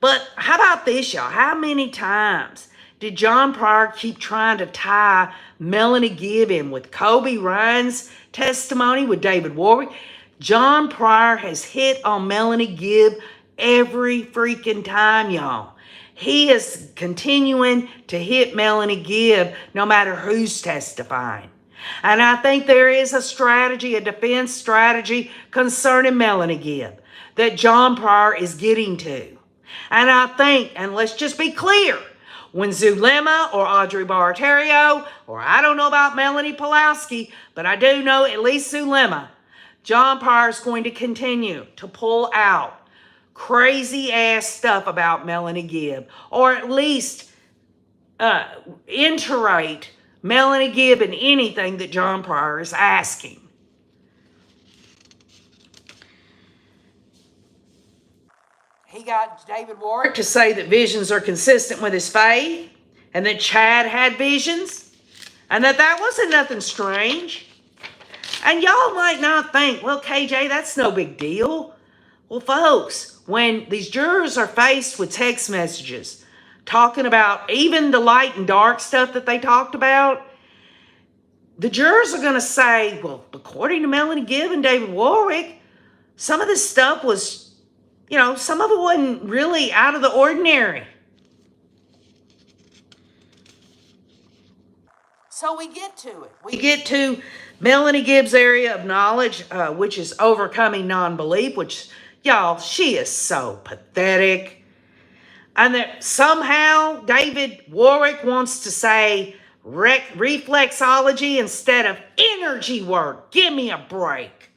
But how about this, y'all? How many times did John Pryor keep trying to tie Melanie Gibb in with Kobe Ryan's testimony with David Warwick? John Pryor has hit on Melanie Gibb every freaking time, y'all. He is continuing to hit Melanie Gibb no matter who's testifying. And I think there is a strategy, a defense strategy concerning Melanie Gibb that John Pryor is getting to. And I think, and let's just be clear, when Zulema or Audrey Baratario, or I don't know about Melanie Pulowski, but I do know at least Zulema, John Pryor is going to continue to pull out crazy-ass stuff about Melanie Gibb, or at least iterate Melanie Gibb in anything that John Pryor is asking. He got David Warwick to say that visions are consistent with his faith, and that Chad had visions, and that wasn't nothing strange. And y'all might not think, well, KJ, that's no big deal. Well, folks, when these jurors are faced with text messages talking about even the light and dark stuff that they talked about, the jurors are going to say, well, according to Melanie Gibb and David Warwick, some of this stuff was, some of it wasn't really out of the ordinary. So we get to it. We get to Melanie Gibb's area of knowledge, which is overcoming non-belief, which, y'all, she is so pathetic. And that somehow David Warwick wants to say reflexology instead of energy work. Give me a break.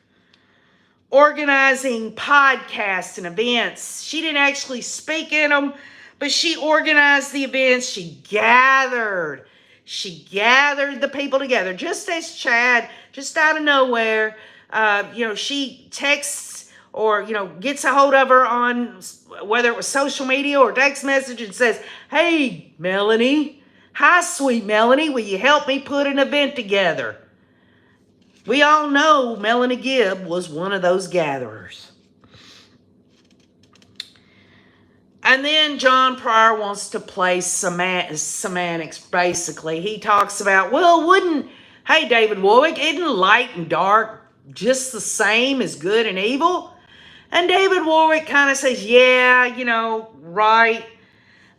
Organizing podcasts and events. She didn't actually speak in them, but she organized the events. She gathered the people together, just as Chad, just out of nowhere, she texts or, gets a hold of her on whether it was social media or text message and says, hey, Melanie, hi, sweet Melanie, will you help me put an event together? We all know Melanie Gibb was one of those gatherers. And then John Pryor wants to play semantics, basically. He talks about, hey, David Warwick, isn't light and dark just the same as good and evil? And David Warwick kind of says, yeah, right.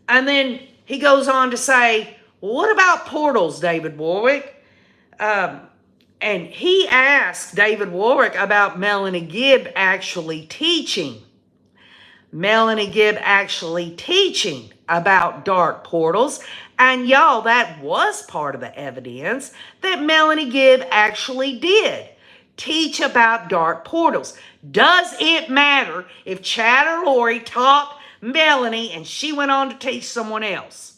And then he goes on to say, well, what about portals, David Warwick? And he asked David Warwick about Melanie Gibb actually teaching. Melanie Gibb actually teaching about dark portals. And y'all, that was part of the evidence that Melanie Gibb actually did teach about dark portals. Does it matter if Chad or Lori taught Melanie and she went on to teach someone else?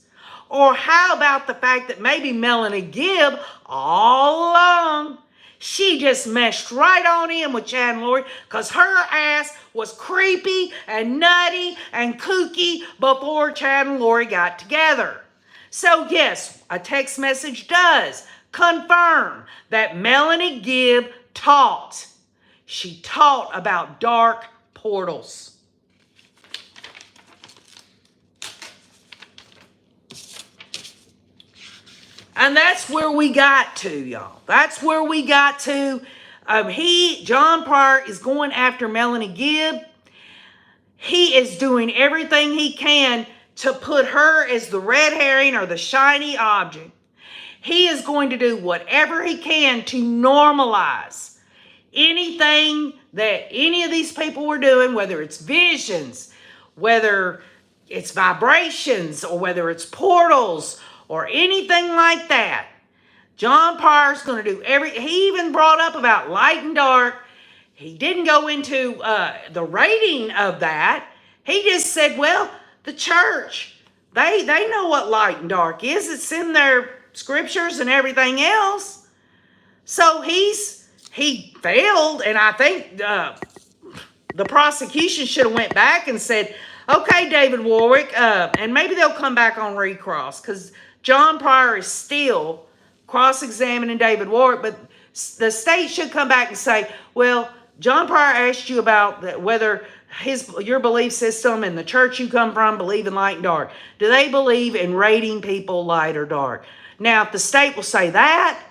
Or how about the fact that maybe Melanie Gibb, all along, she just meshed right on in with Chad and Lori because her ass was creepy and nutty and kooky before Chad and Lori got together. So yes, a text message does confirm that Melanie Gibb taught. She taught about dark portals. And that's where we got to, y'all. That's where we got to. John Pryor is going after Melanie Gibb. He is doing everything he can to put her as the red herring or the shiny object. He is going to do whatever he can to normalize anything that any of these people were doing, whether it's visions, whether it's vibrations, or whether it's portals, or anything like that. John Pryor's going to do he even brought up about light and dark. He didn't go into the rating of that. He just said, well, the church, they know what light and dark is. It's in their scriptures and everything else. So he failed, and I think the prosecution should have went back and said, okay, David Warwick, and maybe they'll come back on recross, because John Pryor is still cross-examining David Warwick, but the state should come back and say, well, John Pryor asked you about whether your belief system and the church you come from believe in light and dark. Do they believe in rating people light or dark? Now, if the state will say that,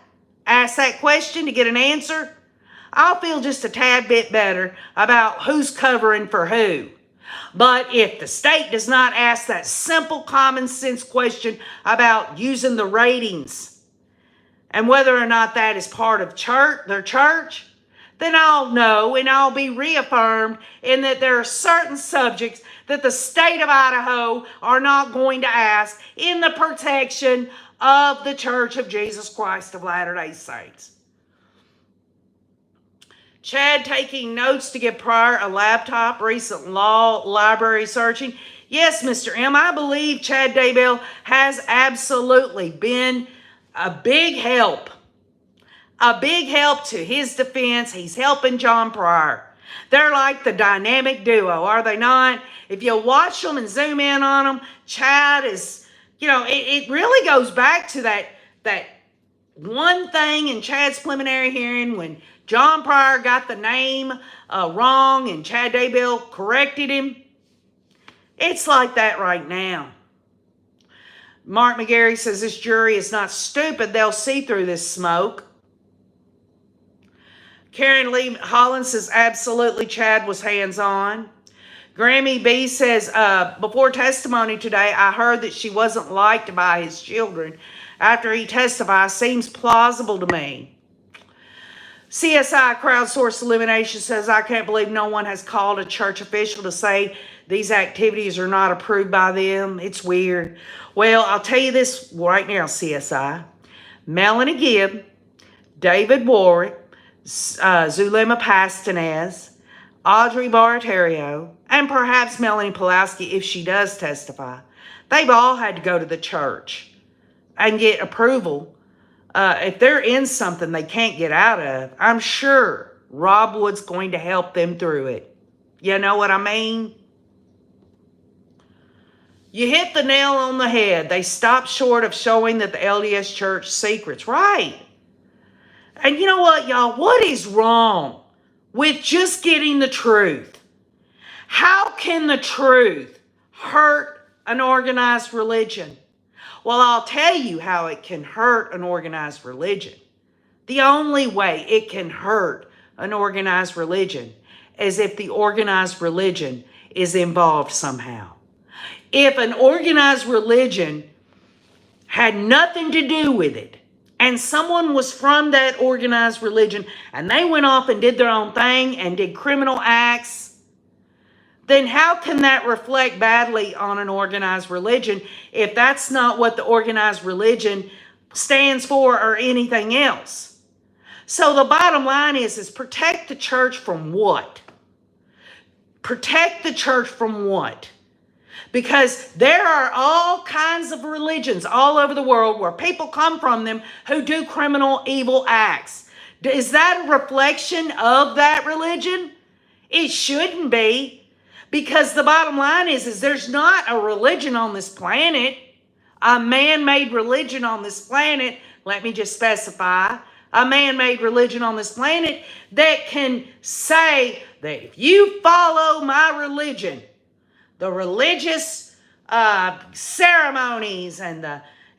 ask that question to get an answer, I'll feel just a tad bit better about who's covering for who. But if the state does not ask that simple common sense question about using the ratings and whether or not that is part of their church, then I'll know and I'll be reaffirmed in that there are certain subjects that the state of Idaho are not going to ask in the protection of the Church of Jesus Christ of Latter-day Saints. Chad taking notes to give Pryor a laptop, recent law library searching. Yes, Mr. M, I believe Chad Daybell has absolutely been a big help to his defense. He's helping John Pryor. They're like the dynamic duo, are they not? If you watch them and zoom in on them, Chad is, it really goes back to that one thing in Chad's preliminary hearing when John Pryor got the name wrong and Chad Daybell corrected him. It's like that right now. Mark McGarry says this jury is not stupid. They'll see through this smoke. Karen Lee Holland says absolutely Chad was hands-on. Grammy B says, before testimony today, I heard that she wasn't liked by his children. After he testified, seems plausible to me. CSI Crowdsource Elimination says, I can't believe no one has called a church official to say these activities are not approved by them. It's weird. Well, I'll tell you this right now, CSI. Melanie Gibb, David Warwick, Zulema Pastanez, Audrey Baratario, and perhaps Melanie Pulaski, if she does testify, they've all had to go to the church and get approval. If they're in something they can't get out of, I'm sure Rob Wood's going to help them through it. You know what I mean? You hit the nail on the head. They stopped short of showing that the LDS Church secrets. Right. And you know what, y'all? What is wrong with just getting the truth? How can the truth hurt an organized religion? Well, I'll tell you how it can hurt an organized religion. The only way it can hurt an organized religion is if the organized religion is involved somehow. If an organized religion had nothing to do with it, and someone was from that organized religion, and they went off and did their own thing and did criminal acts, then how can that reflect badly on an organized religion if that's not what the organized religion stands for or anything else? So the bottom line is protect the church from what? Protect the church from what? Because there are all kinds of religions all over the world where people come from them who do criminal, evil acts. Is that a reflection of that religion? It shouldn't be. Because the bottom line is there's not a religion on this planet, a man-made religion on this planet, let me just specify, a man-made religion on this planet that can say that if you follow my religion, the religious ceremonies and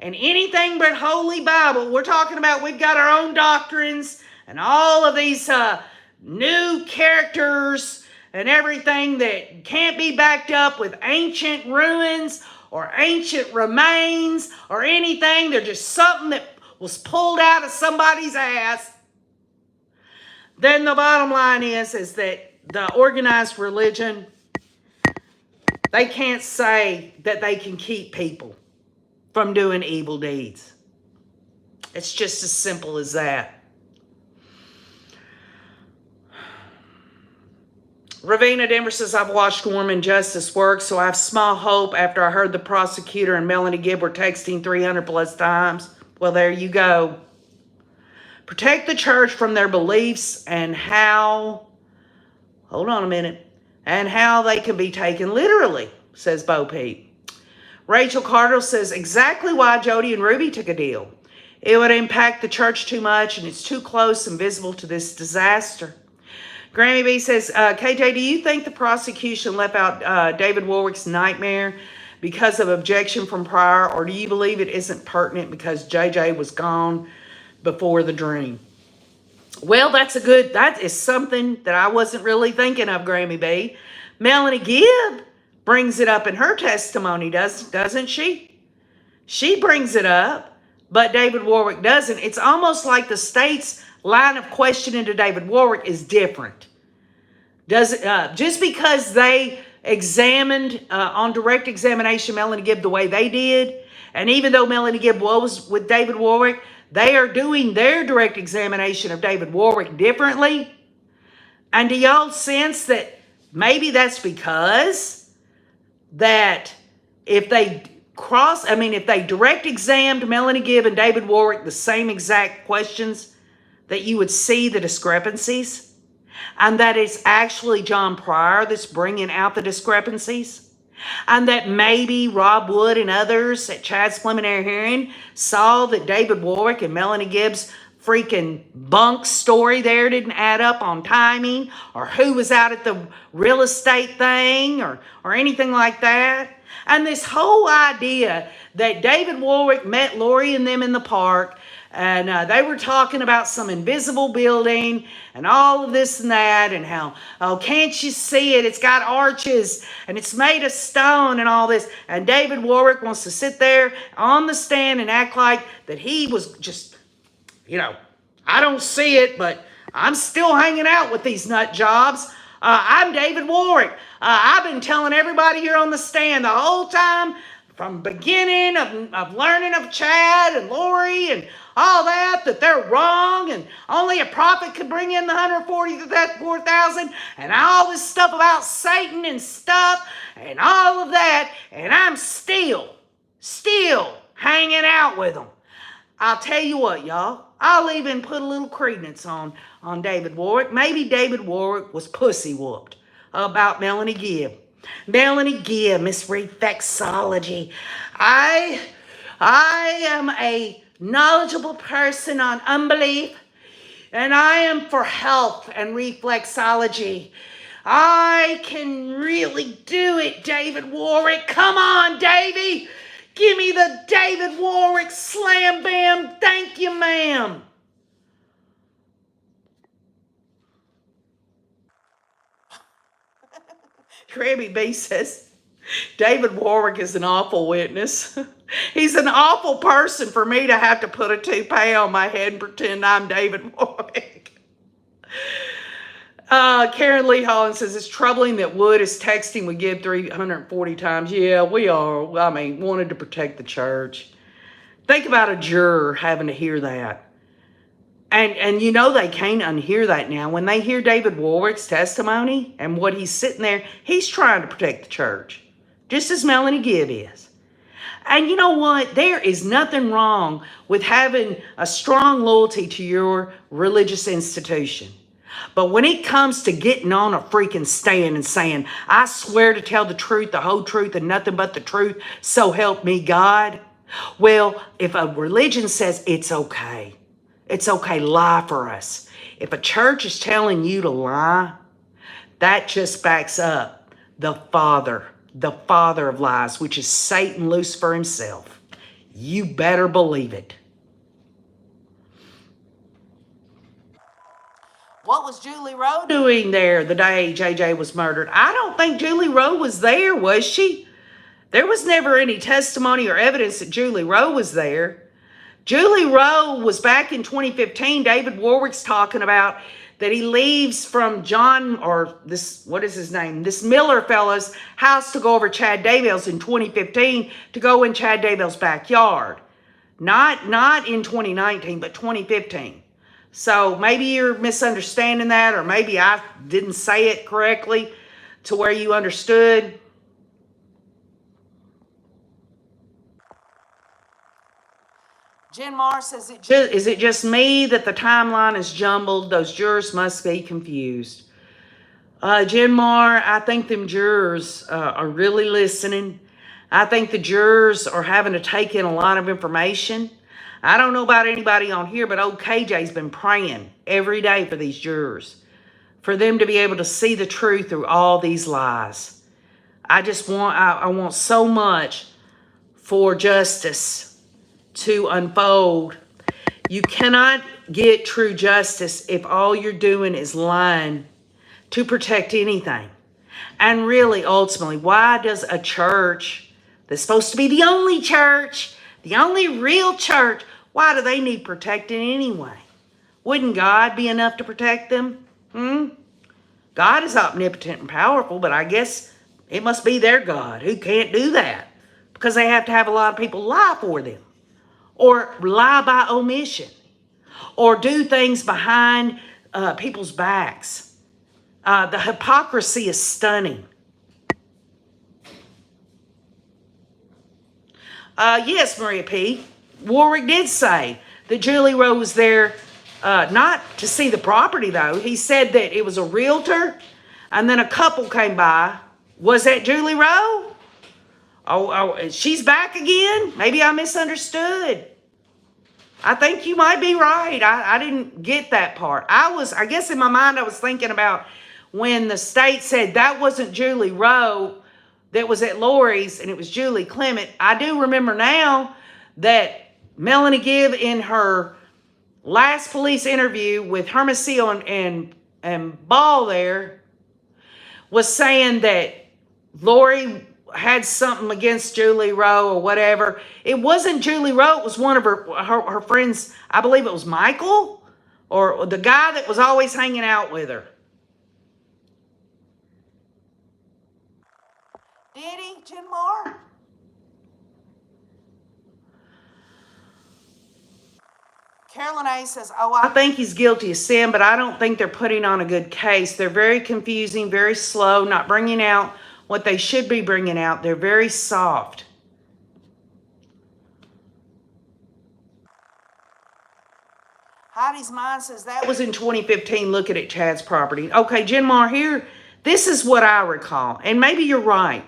anything but Holy Bible, we're talking about we've got our own doctrines and all of these new characters and everything that can't be backed up with ancient ruins or ancient remains or anything. They're just something that was pulled out of somebody's ass. Then the bottom line is that the organized religion, they can't say that they can keep people from doing evil deeds. It's just as simple as that. Ravina Denver says, I've watched Mormon justice work, so I have small hope after I heard the prosecutor and Melanie Gibb were texting 300 plus times. Well, there you go. Protect the church from their beliefs and how, hold on a minute, and how they can be taken literally, says Bo Peep. Rachel Carter says, exactly why Jody and Ruby took a deal. It would impact the church too much, and it's too close and visible to this disaster. Grammy B says, KJ, do you think the prosecution left out David Warwick's nightmare because of objection from Pryor, or do you believe it isn't pertinent because JJ was gone before the dream? Well, that is something that I wasn't really thinking of, Grammy B. Melanie Gibb brings it up in her testimony, doesn't she? She brings it up, but David Warwick doesn't. It's almost like the state's line of questioning to David Warwick is different. Just because they examined on direct examination Melanie Gibb the way they did, and even though Melanie Gibb was with David Warwick, they are doing their direct examination of David Warwick differently. And do y'all sense that maybe that's because that if they direct examined Melanie Gibb and David Warwick the same exact questions, that you would see the discrepancies, and that it's actually John Pryor that's bringing out the discrepancies, and that maybe Rob Wood and others at Chad's preliminary hearing saw that David Warwick and Melanie Gibb's freaking bunk story there didn't add up on timing, or who was out at the real estate thing, or anything like that. And this whole idea that David Warwick met Lori and them in the park, and they were talking about some invisible building and all of this and that, and how, oh, can't you see it? It's got arches and it's made of stone and all this. And David Warwick wants to sit there on the stand and act like that he was just, I don't see it, but I'm still hanging out with these nut jobs. I'm David Warwick. I've been telling everybody here on the stand the whole time, from beginning of learning of Chad and Lori and all that they're wrong, and only a prophet could bring in the 144,000, and all this stuff about Satan and stuff and all of that, and I'm still hanging out with them. I'll tell you what, y'all. I'll even put a little credence on David Warwick. Maybe David Warwick was pussy whooped about Melanie Gibb. Melanie Gibb, Miss Reflexology. I am a knowledgeable person on unbelief, and I am for health and reflexology. I can really do it, David Warwick. Come on, Davey. Give me the David Warwick slam bam. Thank you, ma'am. Krabby B says, David Warwick is an awful witness. He's an awful person for me to have to put a toupee on my head and pretend I'm David Warwick. Karen Lee Holland says, it's troubling that Wood is texting with Gibb 340 times. Yeah, we are. Wanted to protect the church. Think about a juror having to hear that. And they can't unhear that now. When they hear David Warwick's testimony and what he's sitting there, he's trying to protect the church, just as Melanie Gibb is. And you know what? There is nothing wrong with having a strong loyalty to your religious institution. But when it comes to getting on a freaking stand and saying, I swear to tell the truth, the whole truth, and nothing but the truth, so help me God. Well, if a religion says it's okay lie for us. If a church is telling you to lie, that just backs up the father of lies, which is Satan, Lucifer himself. You better believe it. What was Julie Rowe doing there the day JJ was murdered? I don't think Julie Rowe was there, was she? There was never any testimony or evidence that Julie Rowe was there. Julie Rowe was back in 2015. David Warwick's talking about that he leaves from this Miller fellow's house to go over Chad Daybell's in 2015 to go in Chad Daybell's backyard. Not in 2019, but 2015. So maybe you're misunderstanding that, or maybe I didn't say it correctly to where you understood. Jen Marr says, is it just me that the timeline is jumbled? Those jurors must be confused. Jen Marr, I think them jurors are really listening. I think the jurors are having to take in a lot of information. I don't know about anybody on here, but old KJ's been praying every day for these jurors, for them to be able to see the truth through all these lies. I want so much for justice to unfold. You cannot get true justice if all you're doing is lying to protect anything. And really, ultimately, why does a church that's supposed to be the only church, the only real church, why do they need protecting anyway? Wouldn't God be enough to protect them? God is omnipotent and powerful, but I guess it must be their God who can't do that, because they have to have a lot of people lie for them, or lie by omission, or do things behind people's backs. The hypocrisy is stunning. Yes, Maria P. Warwick did say that Julie Rowe was there, not to see the property, though. He said that it was a realtor, and then a couple came by. Was that Julie Rowe? Oh, she's back again? Maybe I misunderstood. I think you might be right. I didn't get that part. I guess in my mind, I was thinking about when the state said that wasn't Julie Rowe that was at Lori's and it was Julie Clement. I do remember now that Melanie Gibb in her last police interview with Hermosillo and Ball there was saying that Lori had something against Julie Rowe or whatever. It wasn't Julie Rowe. It was one of her friends. I believe it was Michael or the guy that was always hanging out with her. Did he, Jenmar? Carolyn A. says, oh, I think he's guilty of sin, but I don't think they're putting on a good case. They're very confusing, very slow, not bringing out what they should be bringing out. They're very soft. Heidi's Mind says that was in 2015, looking at Chad's property. Okay, Jenmar, here, this is what I recall, and maybe you're right.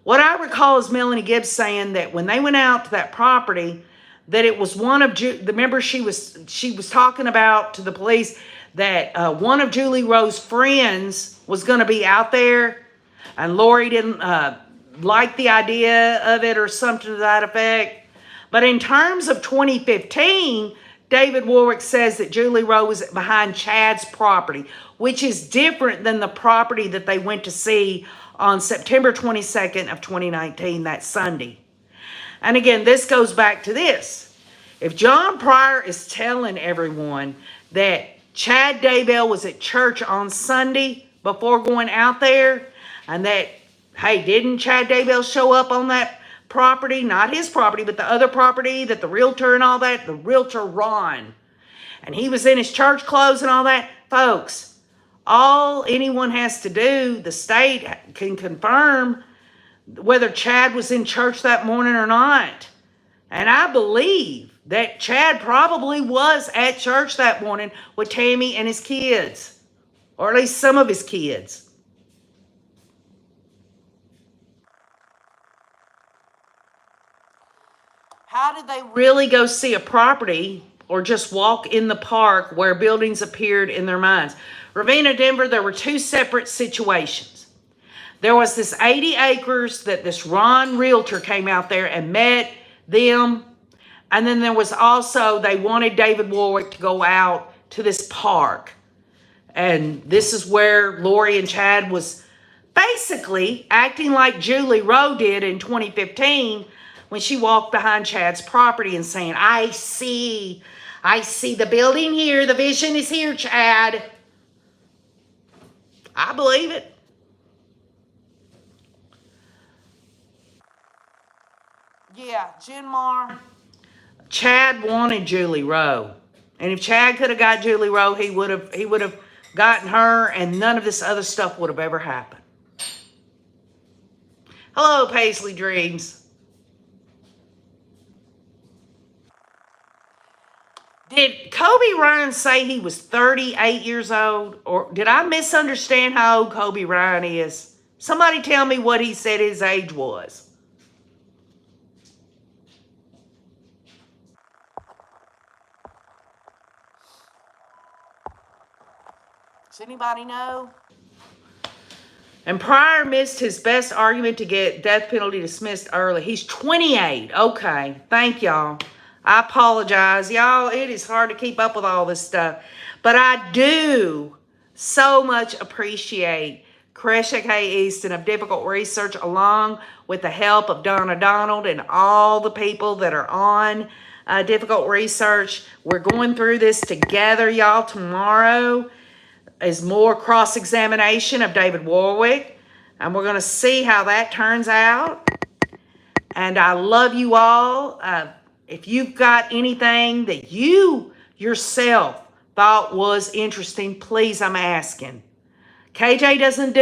What I recall is Melanie Gibbs saying that when they went out to that property, that it was one of, remember she was talking about to the police that one of Julie Rowe's friends was going to be out there, and Lori didn't like the idea of it or something to that effect. But in terms of 2015, David Warwick says that Julie Rowe was behind Chad's property, which is different than the property that they went to see on September 22nd of 2019, that Sunday. And again, this goes back to this. If John Pryor is telling everyone that Chad Daybell was at church on Sunday before going out there, and that, hey, didn't Chad Daybell show up on that property? Not his property, but the other property that the realtor and all that, the realtor Ron. And he was in his church clothes and all that. Folks, all anyone has to do, the state can confirm whether Chad was in church that morning or not. And I believe that Chad probably was at church that morning with Tammy and his kids, or at least some of his kids. How did they really go see a property or just walk in the park where buildings appeared in their minds? Ravina, Denver, there were two separate situations. There was this 80 acres that this Ron realtor came out there and met them. And then there was also, they wanted David Warwick to go out to this park. And this is where Lori and Chad was basically acting like Julie Rowe did in 2015 when she walked behind Chad's property and saying, I see the building here. The vision is here, Chad. I believe it. Yeah, Jenmar. Chad wanted Julie Rowe. And if Chad could have got Julie Rowe, he would have gotten her, and none of this other stuff would have ever happened. Hello, Paisley Dreams. Did Kobe Ryan say he was 38 years old? Or did I misunderstand how old Kobe Ryan is? Somebody tell me what he said his age was. Does anybody know? And Pryor missed his best argument to get death penalty dismissed early. He's 28. Okay. Thank y'all. I apologize. Y'all, it is hard to keep up with all this stuff. But I do so much appreciate Kresha K. Easton of Difficult Research, along with the help of Donna Donald and all the people that are on Difficult Research. We're going through this together, y'all. Tomorrow is more cross-examination of David Warwick, and we're going to see how that turns out. And I love you all. If you've got anything that you yourself thought was interesting, please, I'm asking. KJ doesn't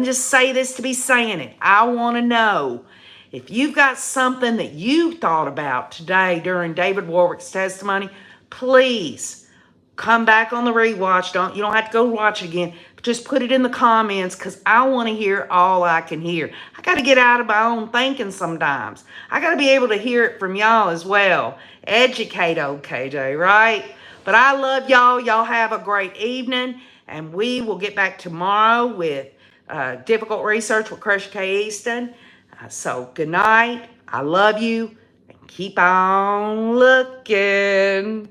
just say this to be saying it. I want to know if you've got something that you thought about today during David Warwick's testimony. Please come back on the rewatch. You don't have to go watch it again. Just put it in the comments because I want to hear all I can hear. I got to get out of my own thinking sometimes. I got to be able to hear it from y'all as well. Educate old KJ, right? But I love y'all. Y'all have a great evening. And we will get back tomorrow with Difficult Research with Crusher K. Easton. So good night. I love you. And keep on looking.